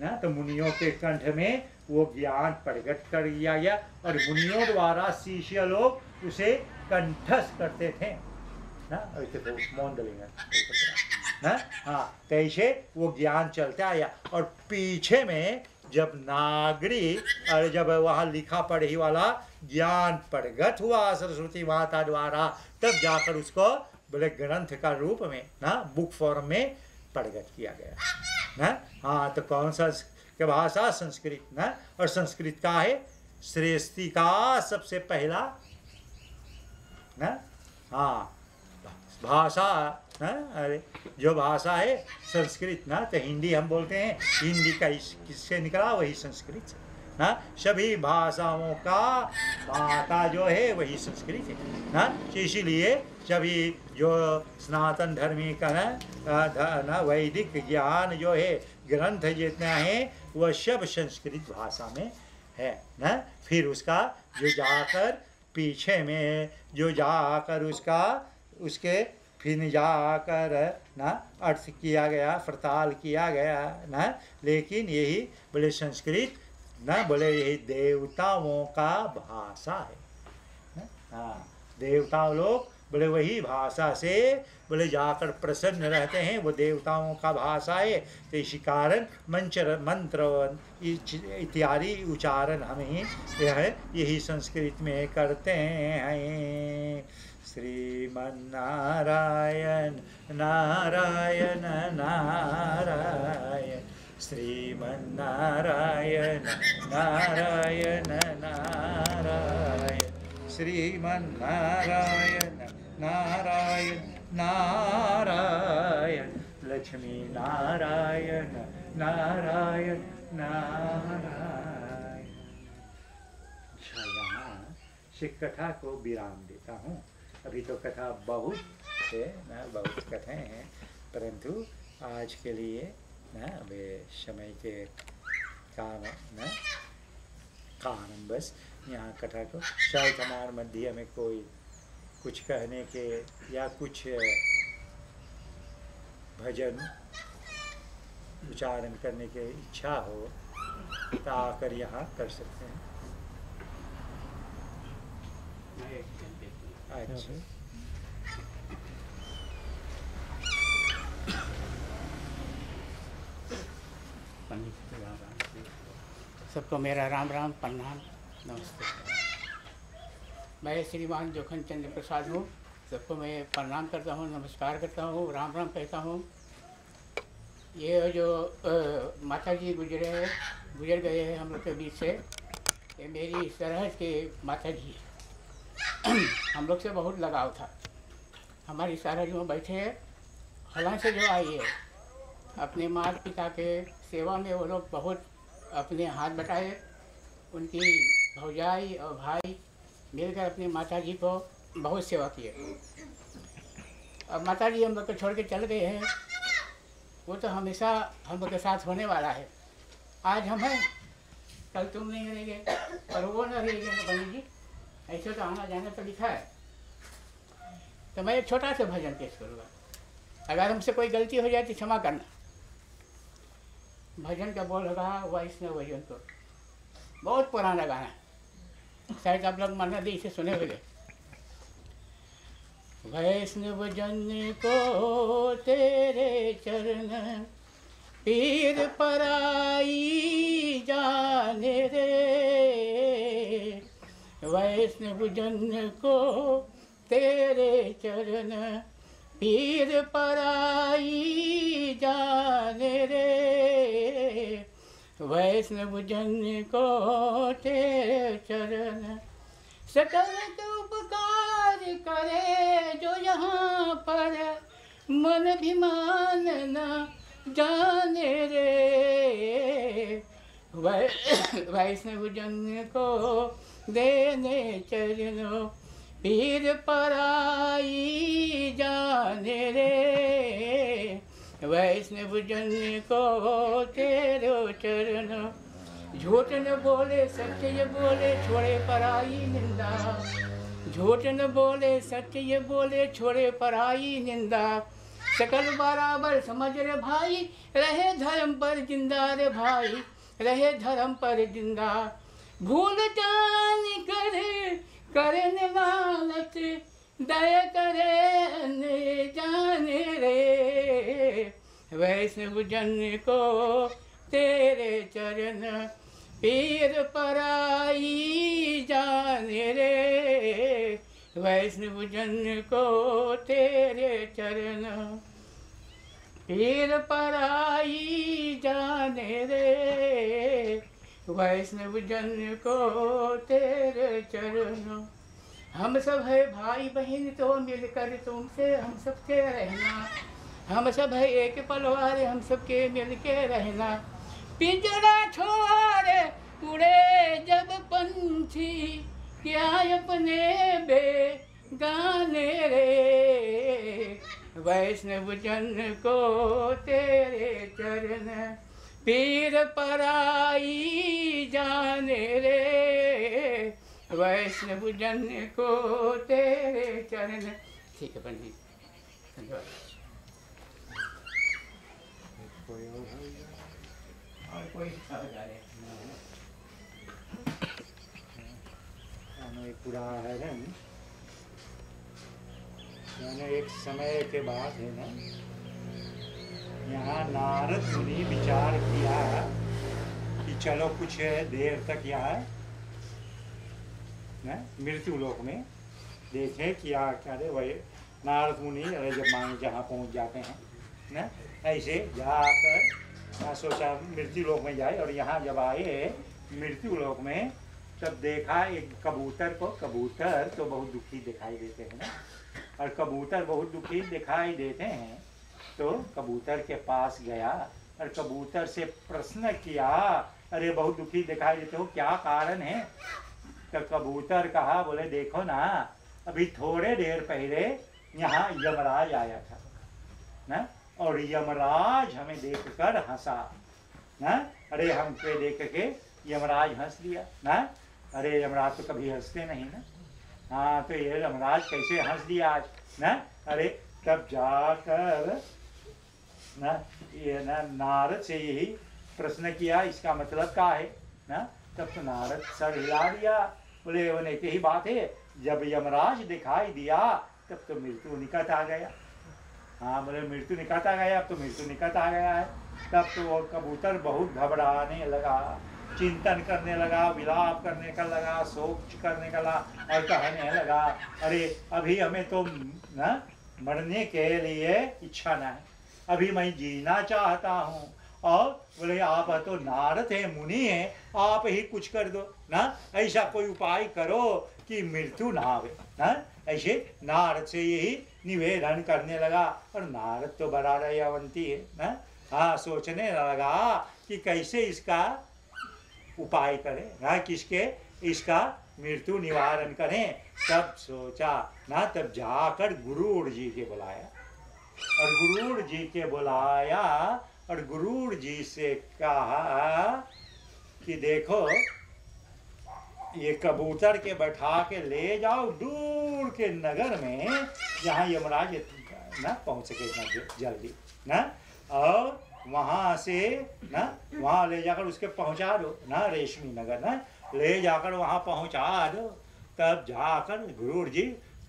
ना, तो मुनियों के कंठ में वो ज्ञान प्रगट कर दिया गया, और मुनियों द्वारा शिष्य लोग उसे कंठस्थ करते थे ना, ऐसे तो मोंडलिंग ना, हाँ, तो ऐसे वो ज्ञान चलता आया, और पीछे में जब नागरी और जब वहाँ लिखा पढ़ी वाला ज्ञान प्रगट हुआ सरस्वती माता द्वारा, तब जाकर उसको बोले ग्रंथ का रूप में ना, बुक फॉर्म में प्रगट किया गया ना, हाँ, तो कौन सा के भाषा? संस्कृत ना, और संस्कृत का है सृष्टि का सबसे पहला ना, हाँ, भाषा ना, अरे जो भाषा है संस्कृत ना, तो हिंदी हम बोलते हैं, हिंदी का किससे निकला? वही संस्कृत ना, सभी भाषाओं का माता जो है वही संस्कृत है ना। इसीलिए सभी जो सनातन धर्मी का ना वैदिक ज्ञान जो है, ग्रंथ जितना है वह सब संस्कृत भाषा में है ना। फिर उसका जो जाकर पीछे में जो जाकर उसके फिर जाकर ना अर्थ किया गया, प्रताल किया गया ना। लेकिन यही बोले संस्कृत ना, बोले यही देवताओं का भाषा है। हाँ, देवता लोग बोले वही भाषा से बोले जाकर प्रसन्न रहते हैं, वो देवताओं का भाषा है। तो इसी कारण मंत्र इत्यादि उच्चारण हम ही यही संस्कृत में करते हैं। श्रीमन्नारायण नारायण नारायण, श्रीमन्नारायण नारायण नारायण, श्रीमन्नारायण नारायण नारायण, लक्ष्मी नारायण नारायण नारायण। अच्छा, यहाँ से कथा को विराम देता हूँ। अभी तो कथा बहुत है ना, बहुत कथाएं हैं, परंतु आज के लिए ना वे समय के कारण बस यहाँ कथा को, शायद हमारे मध्य में कोई कुछ कहने के या कुछ भजन उच्चारण करने की इच्छा हो तो आकर यहाँ कर सकते हैं। अच्छा, सबको मेरा राम राम, प्रणाम, नमस्ते। मैं श्रीमान जोखन चंद्र प्रसाद हूँ। सबको मैं प्रणाम करता हूँ, नमस्कार करता हूँ, राम राम कहता हूँ। ये जो माता जी गुजर गए हैं हम लोग के बीच से, ये मेरी सरहद के माता जी है। हम लोग से बहुत लगाव था। हमारी सरहद में बैठे हला से जो आई है, अपने माता पिता के सेवा में वो लोग बहुत अपने हाथ बटाए। उनकी भौजाई और भाई मिलकर अपनी माता जी को बहुत सेवा किए। अब माता जी हम लोग को छोड़ के चल गए हैं, वो तो हमेशा हम लोग के साथ होने वाला है। आज हम हैं, कल तुम नहीं रहेंगे, पर वो न रहेंगे बनी जी, ऐसे तो आना जाना तो लिखा है। तो मैं एक छोटा सा भजन पेश करूँगा, अगर हमसे कोई गलती हो जाए तो क्षमा करना। भजन का बोल होगा वैष्णव भजन, तो बहुत पुराना गाना है, शायद आप लोग मन्ना दी इसे सुने होंगे। वैष्णव जन को तेरे चरण पीर पराई जाने रे, वैष्णव जन को तेरे चरण पीर पराई जाने रे, वैष्णव जन को तेरे चरण सकल उपकार करे जो यहाँ पर मन भी मान न जाने रे, वैष्णव जन को देने चरणों पीर पराई जाने रे, वैष्णव जन को तेरो चरण। झूठ न बोले सत्य बोले छोड़े पराई निंदा, झूठ न बोले सत्य बोले छोड़े पराई निंदा, सकल बराबर समझ रे भाई रहे धर्म पर जिंदा रे भाई, रहे धर्म पर जिंदा। भूल जान करे करने लालच दया करे जाने रे, वैष्णव जन को तेरे चरण पीर पराई जाने रे, वैष्णव जन को तेरे चरण पीर पराई जाने रे, वैष्णव जन को तेरे चरण। हम सब है भाई बहन तो मिलकर तुमसे हम सबके रहना, हम सब है एक परिवार हम सबके मिल के रहना। पिंजरा छोड़ उड़े पंछी क्या अपने बेगाने रे, वैष्णव जन को तेरे चरण पीर पराई जाने रे, वैष्णव जन को तेरे चरण। ठीक है पंडित, धन्यवाद। और कोई एक उदाहरण, मैंने एक समय के बाद है ना, यहाँ नारद मुनि विचार किया कि चलो कुछ देर तक यहाँ मृत्यु लोक में देखें क्या करे। वही नारद मुनि अरे जब मांगे जहाँ पहुँच जाते हैं ना, ऐसे जाकर सोचा मृत्यु लोक में जाए। और यहाँ जब आए मृत्यु लोक में तब देखा एक कबूतर को। कबूतर तो बहुत दुखी दिखाई देते हैं ना, और कबूतर बहुत दुखी दिखाई देते हैं तो कबूतर के पास गया और कबूतर से प्रश्न किया, अरे बहुत दुखी दिखाई देते हो, क्या कारण है? तो कबूतर कहा, बोले देखो ना, अभी थोड़े देर पहले यहाँ यमराज आया था ना, और यमराज हमें देखकर हंसा ना। अरे हम पे देख के यमराज हंस दिया ना। अरे यमराज तो कभी हंसते नहीं ना। हाँ, तो ये यमराज कैसे हंस दिया आज ना। अरे तब जाकर ना ये ना नारद से यही प्रश्न किया, इसका मतलब क्या है ना। तब तो नारद सर हिला दिया, बोले होने की ही बात है, जब यमराज दिखाई दिया तब तो मृत्यु निकट आ गया। हाँ, बोले मृत्यु निकट आ गया, अब तो मृत्यु निकट आ गया है। तब तो वो कबूतर बहुत घबराने लगा, चिंतन करने लगा, विलाप करने का लगा, शोक करने का लगा और कहने लगा, अरे अभी हमें तो ना मरने के लिए इच्छा ना है, अभी मैं जीना चाहता हूँ। और बोले आप तो नारद है, मुनि है, आप ही कुछ कर दो ना, ऐसा कोई उपाय करो कि मृत्यु ना आवे ना। ऐसे नारद से यही निवेदन करने लगा। और नारद तो बड़ा दयावंती है ना। हाँ, सोचने लगा कि कैसे इसका उपाय करें ना, किसके इसका मृत्यु निवारण करें। तब सोचा ना, तब जाकर गुरुड़ जी के बुलाया, और गुरुड़ जी के बुलाया और गुरुड़ जी से कहा कि देखो ये कबूतर के बैठा के ले जाओ दूर के नगर में, जहाँ यमराज ना पहुँच सके ना जल्दी ना, और वहाँ से ना वहाँ ले जाकर उसके पहुँचा दो ना, रेशमी नगर ना ले जाकर वहाँ पहुँचा दो। तब जाकर गुरुड़ जी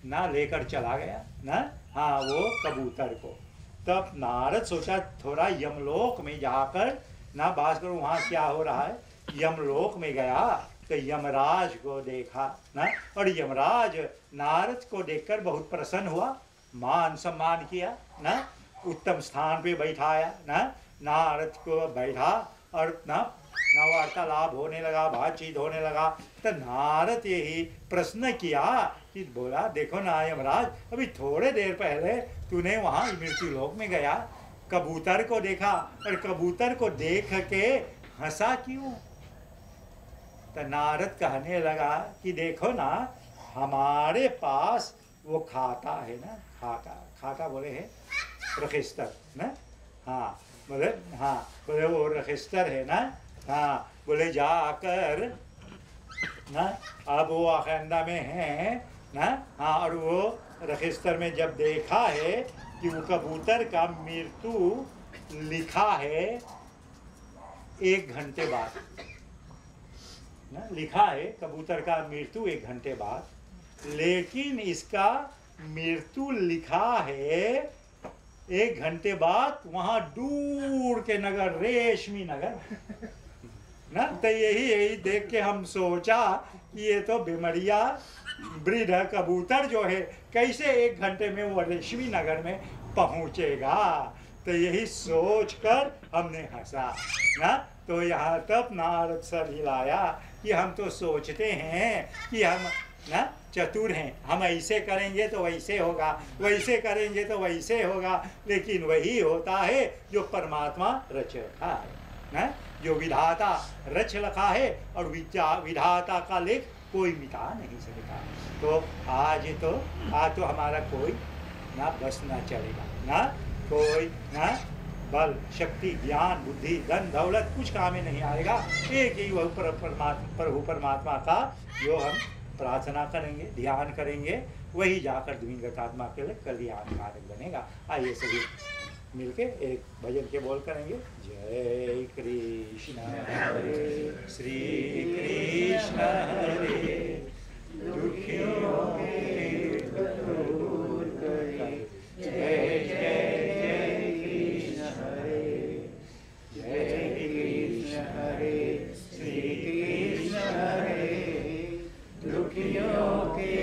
ना लेकर चला गया ना, हाँ वो कबूतर को। तब नारद सोचा थोड़ा यमलोक में जाकर ना बात करो, वहाँ क्या हो रहा है। यमलोक में गया तो यमराज को देखा ना, और यमराज नारद को देखकर बहुत प्रसन्न हुआ, मान सम्मान किया ना, उत्तम स्थान पे बैठाया ना, नारद को बैठा और ना वार्तालाप होने लगा, बातचीत होने लगा। तो नारद यही प्रश्न किया कि बोला देखो ना यमराज, अभी थोड़े देर पहले तूने वहाँ मृत्यु लोक में गया, कबूतर को देखा और कबूतर को देख के हंसा क्यों? तो नारद कहने लगा कि देखो ना, हमारे पास वो खाता है ना, खाता बोले है रजिस्टर ना, हाँ बोले, हाँ बोले वो रजिस्टर है ना, हाँ बोले जाकर ना, अब वो अखंडा में है ना, हाँ और वो रजिस्टर में जब देखा है कि वो कबूतर का मृत्यु लिखा है 1 घंटे बाद ना, लिखा है कबूतर का मृत्यु 1 घंटे बाद, लेकिन इसका मृत्यु लिखा है 1 घंटे बाद वहाँ दूर के नगर रेशमी नगर ना। तो यही देख के हम सोचा कि ये तो बीमरिया वृद्ध कबूतर जो है कैसे 1 घंटे में वो रेशमी नगर में पहुँचेगा। तो यही सोच कर हमने हंसा ना। तो यहाँ तब नारद सर हिलाया कि हम तो सोचते हैं कि हम ना चतुर हैं, हम ऐसे करेंगे तो वैसे होगा, वैसे करेंगे तो वैसे होगा, लेकिन वही होता है जो परमात्मा रचता है ना। जो विधाता रच रखा है और विधाता का लेख कोई मिटा नहीं सकता। तो आज तो हमारा कोई ना बस ना चलेगा, ना कोई ना बल शक्ति ज्ञान बुद्धि धन दौलत कुछ काम में नहीं आएगा। एक ही वह प्रभु परमात्मा का जो हम प्रार्थना करेंगे ध्यान करेंगे वही जाकर दिव्यंगत आत्मा के लिए कल्याणकारक बनेगा। आइए सभी मिलके एक भजन के बोल करेंगे। जय कृष्ण हरे श्री कृष्ण हरे दुखियों के दूर करे। जय जय कृष्ण हरे जय कृष्ण हरे श्री कृष्ण हरे दुखियों के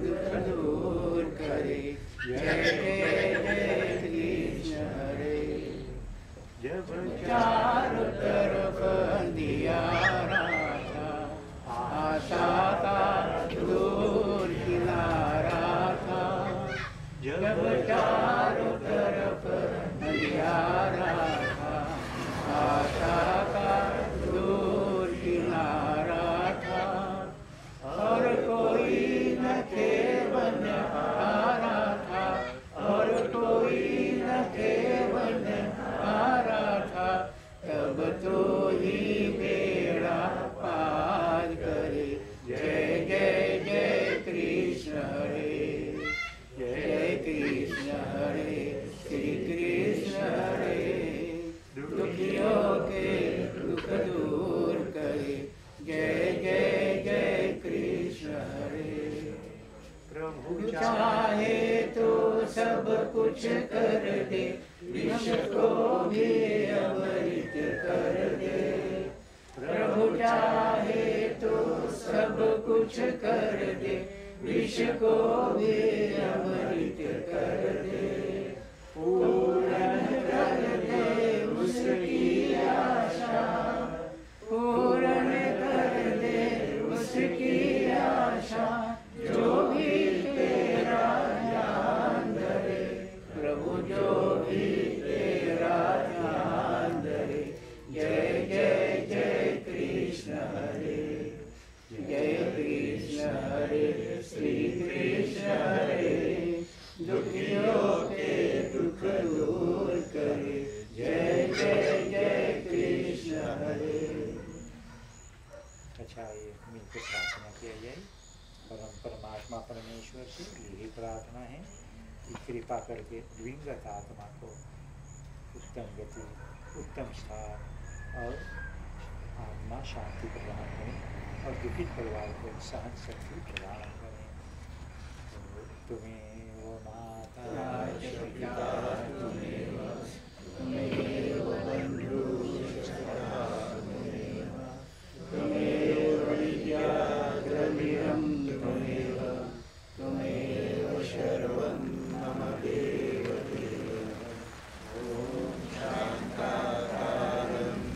दुख दूर करे। जय जय कृष्ण हरे। जब चारों तरफ अंधियारा था आशा का दूर किनारा था। जब चारों तरफ अंधियारा था आशा का दूर किनारा था। और कोई न केवल आ रहा था और कोई न केवल आ रहा था। तब तो ही बेड़ा पार करे। जय जय जय कृष्ण हरे जय कृष्ण हरे श्री कृष्ण हरे दुखियों के दुख दूर करे। जय जय जय कृष्ण हरे। प्रभु चाहे तो सब कुछ कर दे विश्व को भी अमृत कर दे। प्रभु चाहे तो सब कुछ कर दे विश्व को भी अमृत कर दे। पूर्ण कर दे उसकी आशा पूर्ण कर दे उसकी आशा। जो भी तेरा ध्यान धरे प्रभु जो भी तेरा ध्यान धरे। जय जय जय कृष्ण हरे जय कृष्ण हरे श्री कृष्ण हरे दुखियों के दुख दूर करे। जय जय जय कृष्ण हरे। अच्छा ये मिलकर प्रार्थना किया जाए। परमात्मा परमेश्वर से यही प्रार्थना है कि कृपा करके दिव्यंगत आत्मा को उत्तम गति उत्तम स्थान और आत्मा शांति प्रदान करें और दुखित परिवार को सहन शक्ति प्रदान करें। तुम्हें वो माता तुम्हें बंधु तुम्हें विद्या द्रव्यम तुम्हें शर्वं मम देव देव। ओम शांताकारं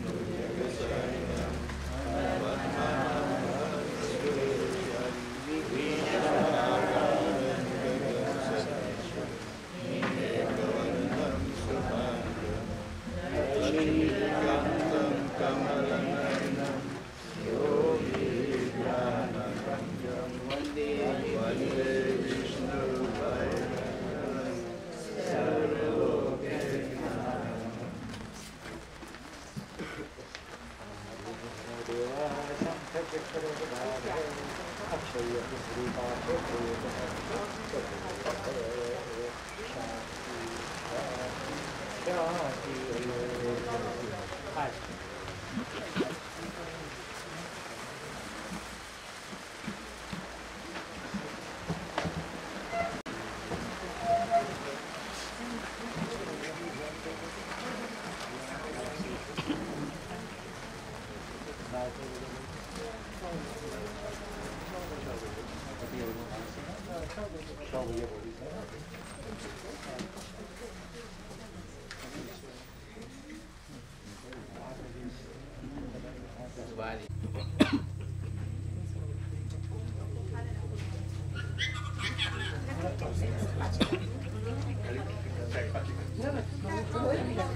भुजगशयनं नीलकण्ठं शुभांगं लक्ष्मीकान्तं कमलनयनं योगीन्द्रानन्दं वन्दे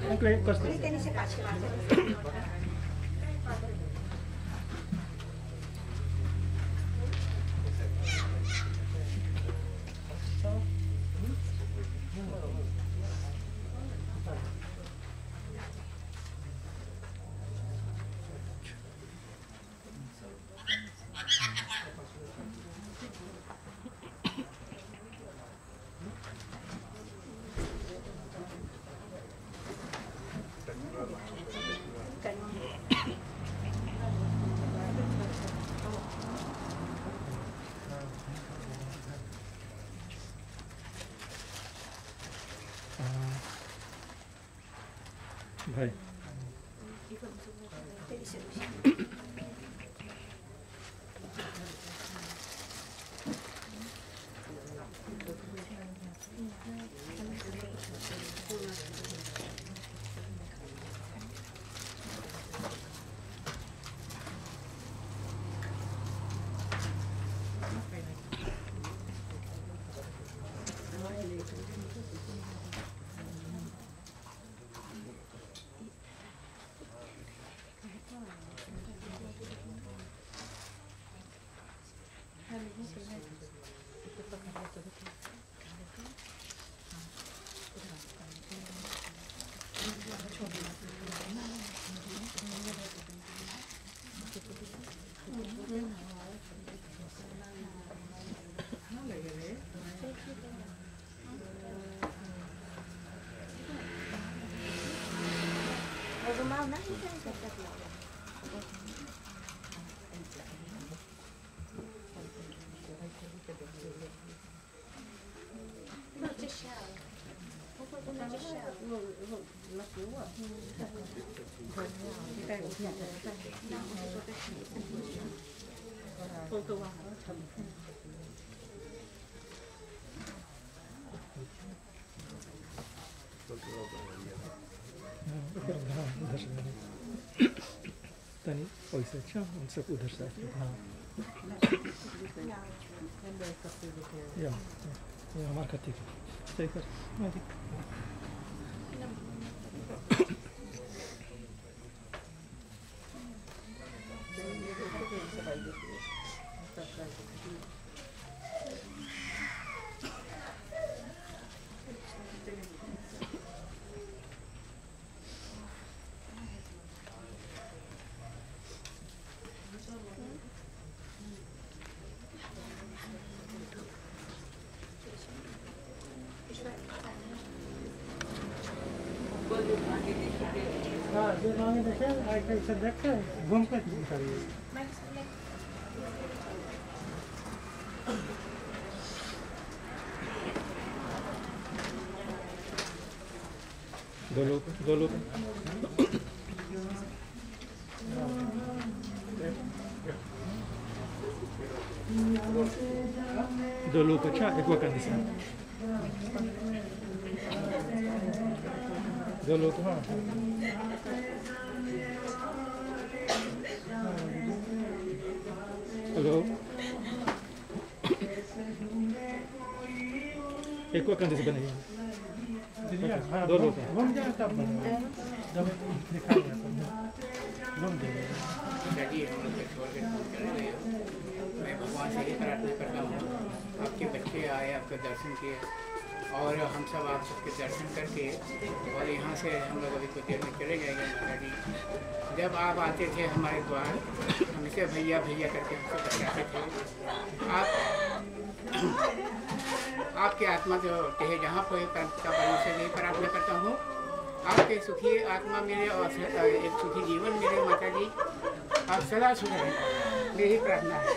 Ang clear cost. はい。उधर से तनी पैसा छ हम सब उधर से हाँ या हमारे खाते सही कर जो मांगे देखे ऐसे देख के घूम के करिए दो लोग अच्छा एक वो कंडीशन दो लोग हाँ हेलो एक वो कंडीशन बनाइए दो लोग घूम जाए तब जब दिखाइए घूम जाइए मैं भगवान से ही प्रार्थना करता हूँ आपके बच्चे आए आपके दर्शन किए और हम सब आप सबके दर्शन करके और यहाँ से हम लोग अभी कुछ देर में चले जाएंगे माता जी। जब आप आते थे हमारे द्वार हमसे भैया भैया करके हमसे बचाते थे आपकी आत्मा जो कहे जहाँ कोई परम से नहीं प्रार्थना करता हूँ आपके सुखी आत्मा मेरे और एक सुखी जीवन मेरे माता जी आप सदा सुख रहें मेरी प्रार्थना है।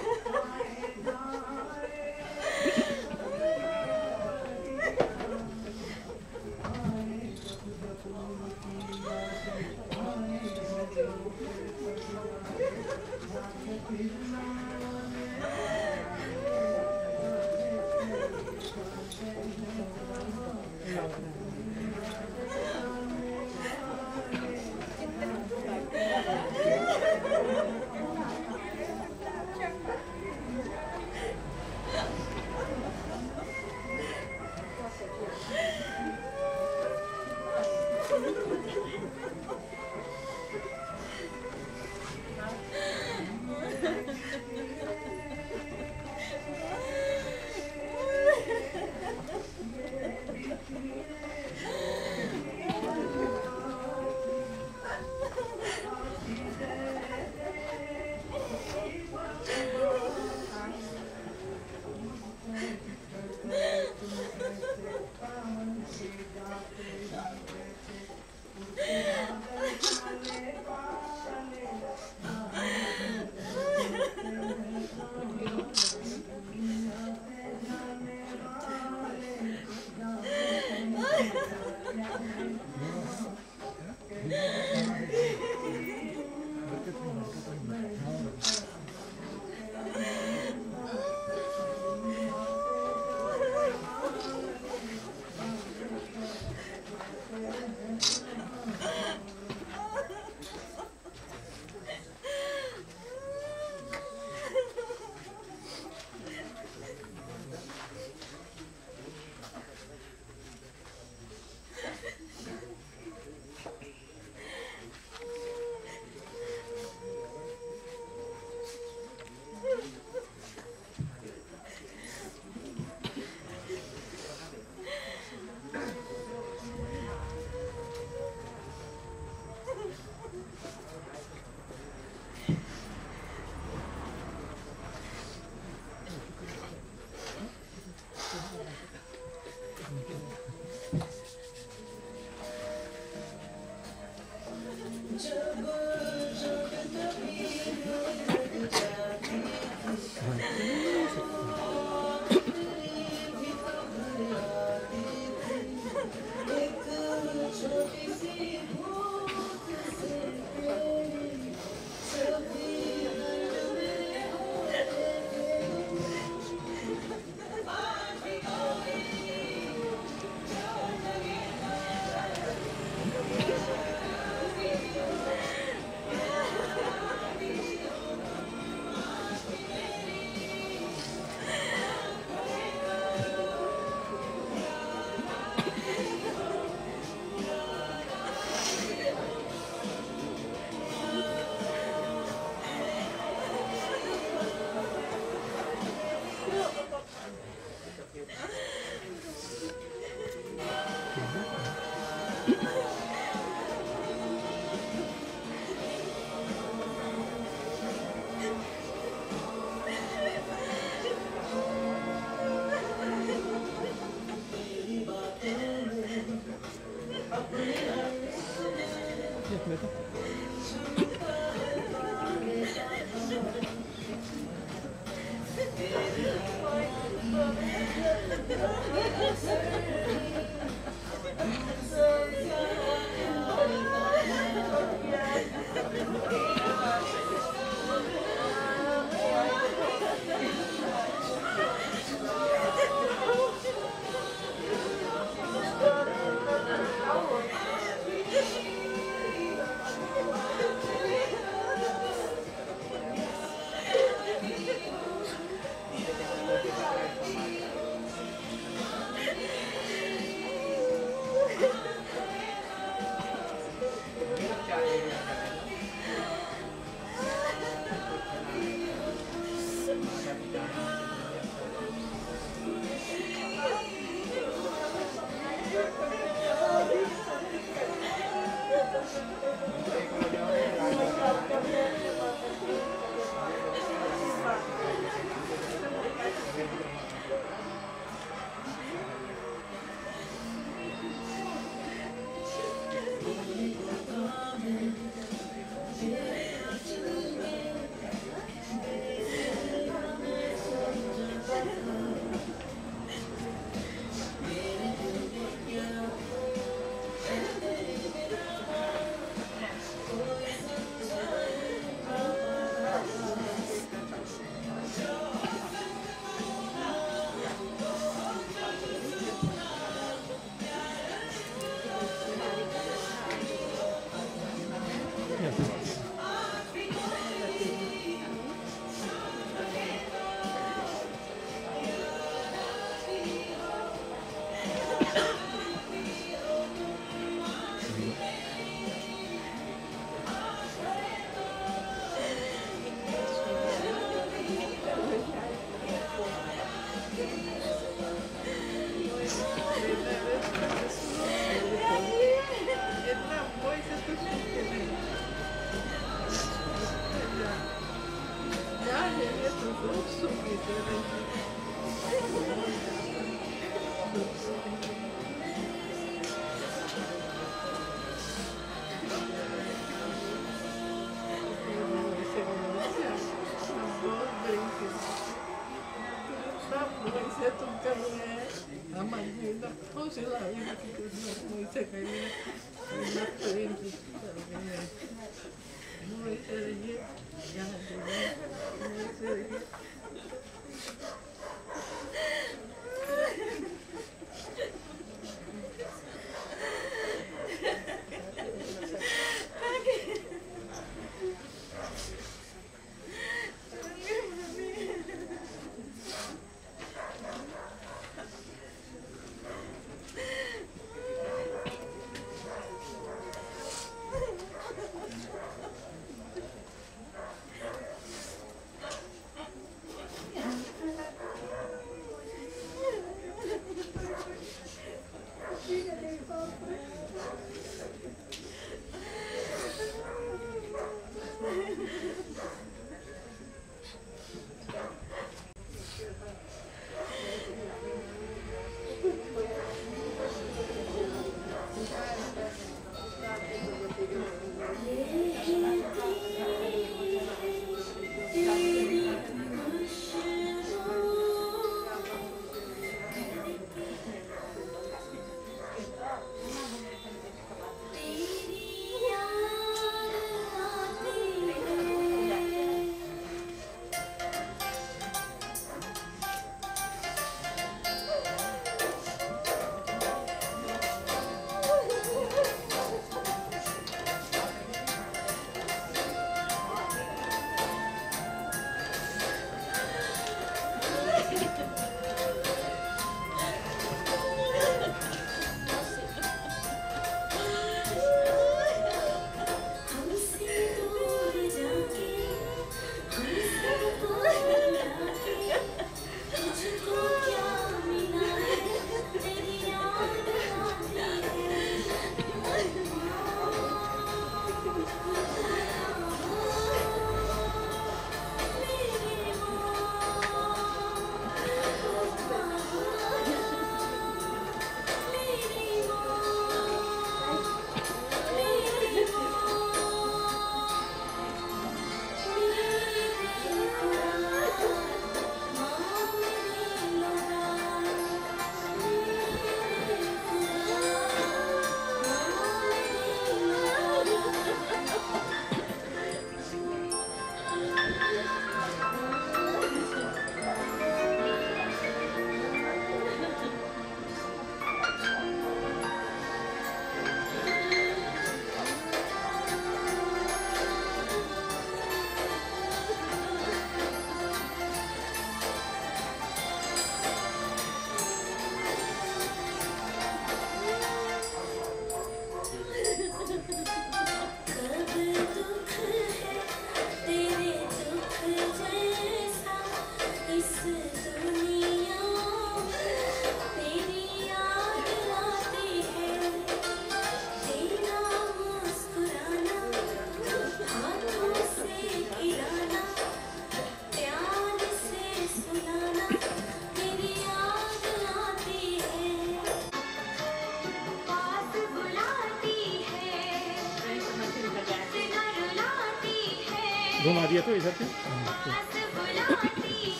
घुमा दिया तो इधर से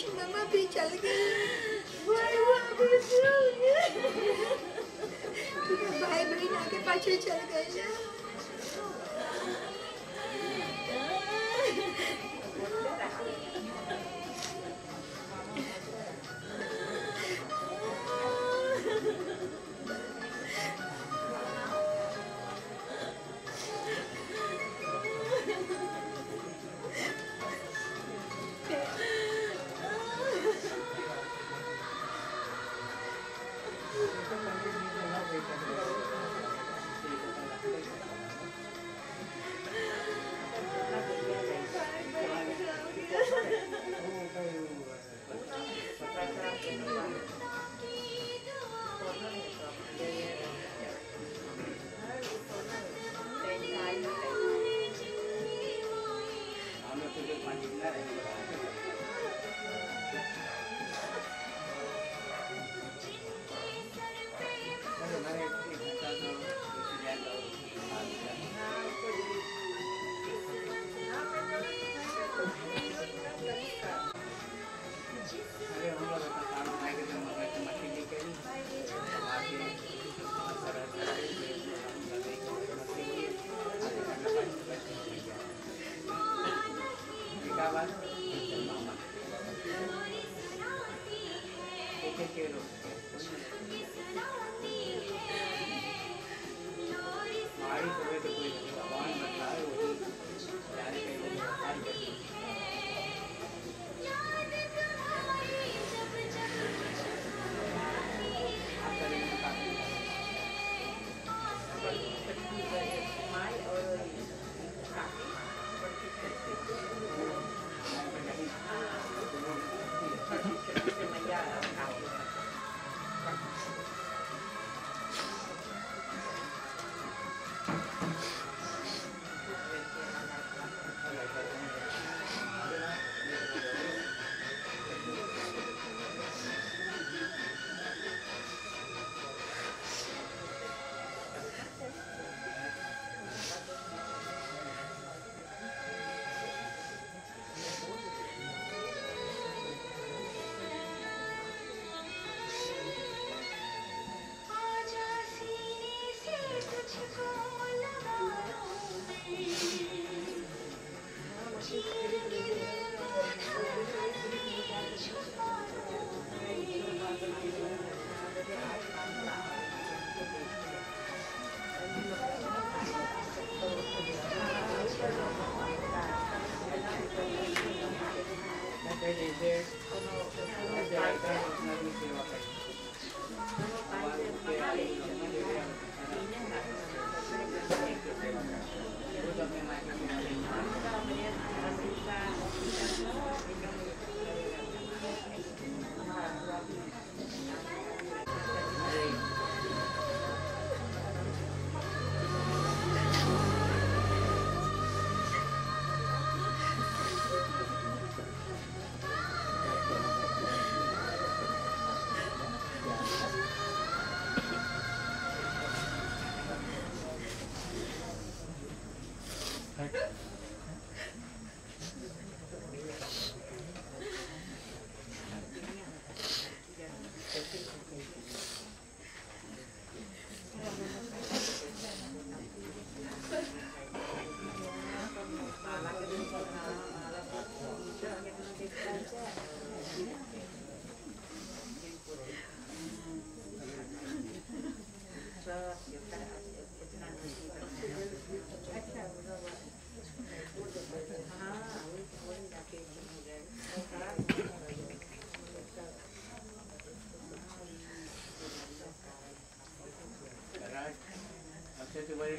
मम्मा भी चल गई, भाई बहन आगे पाछे चल गए।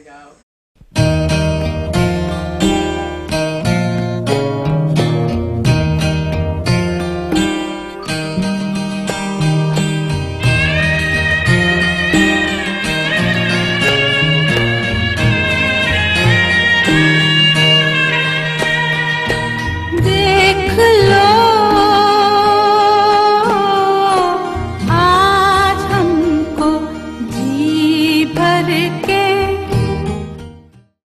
जाओ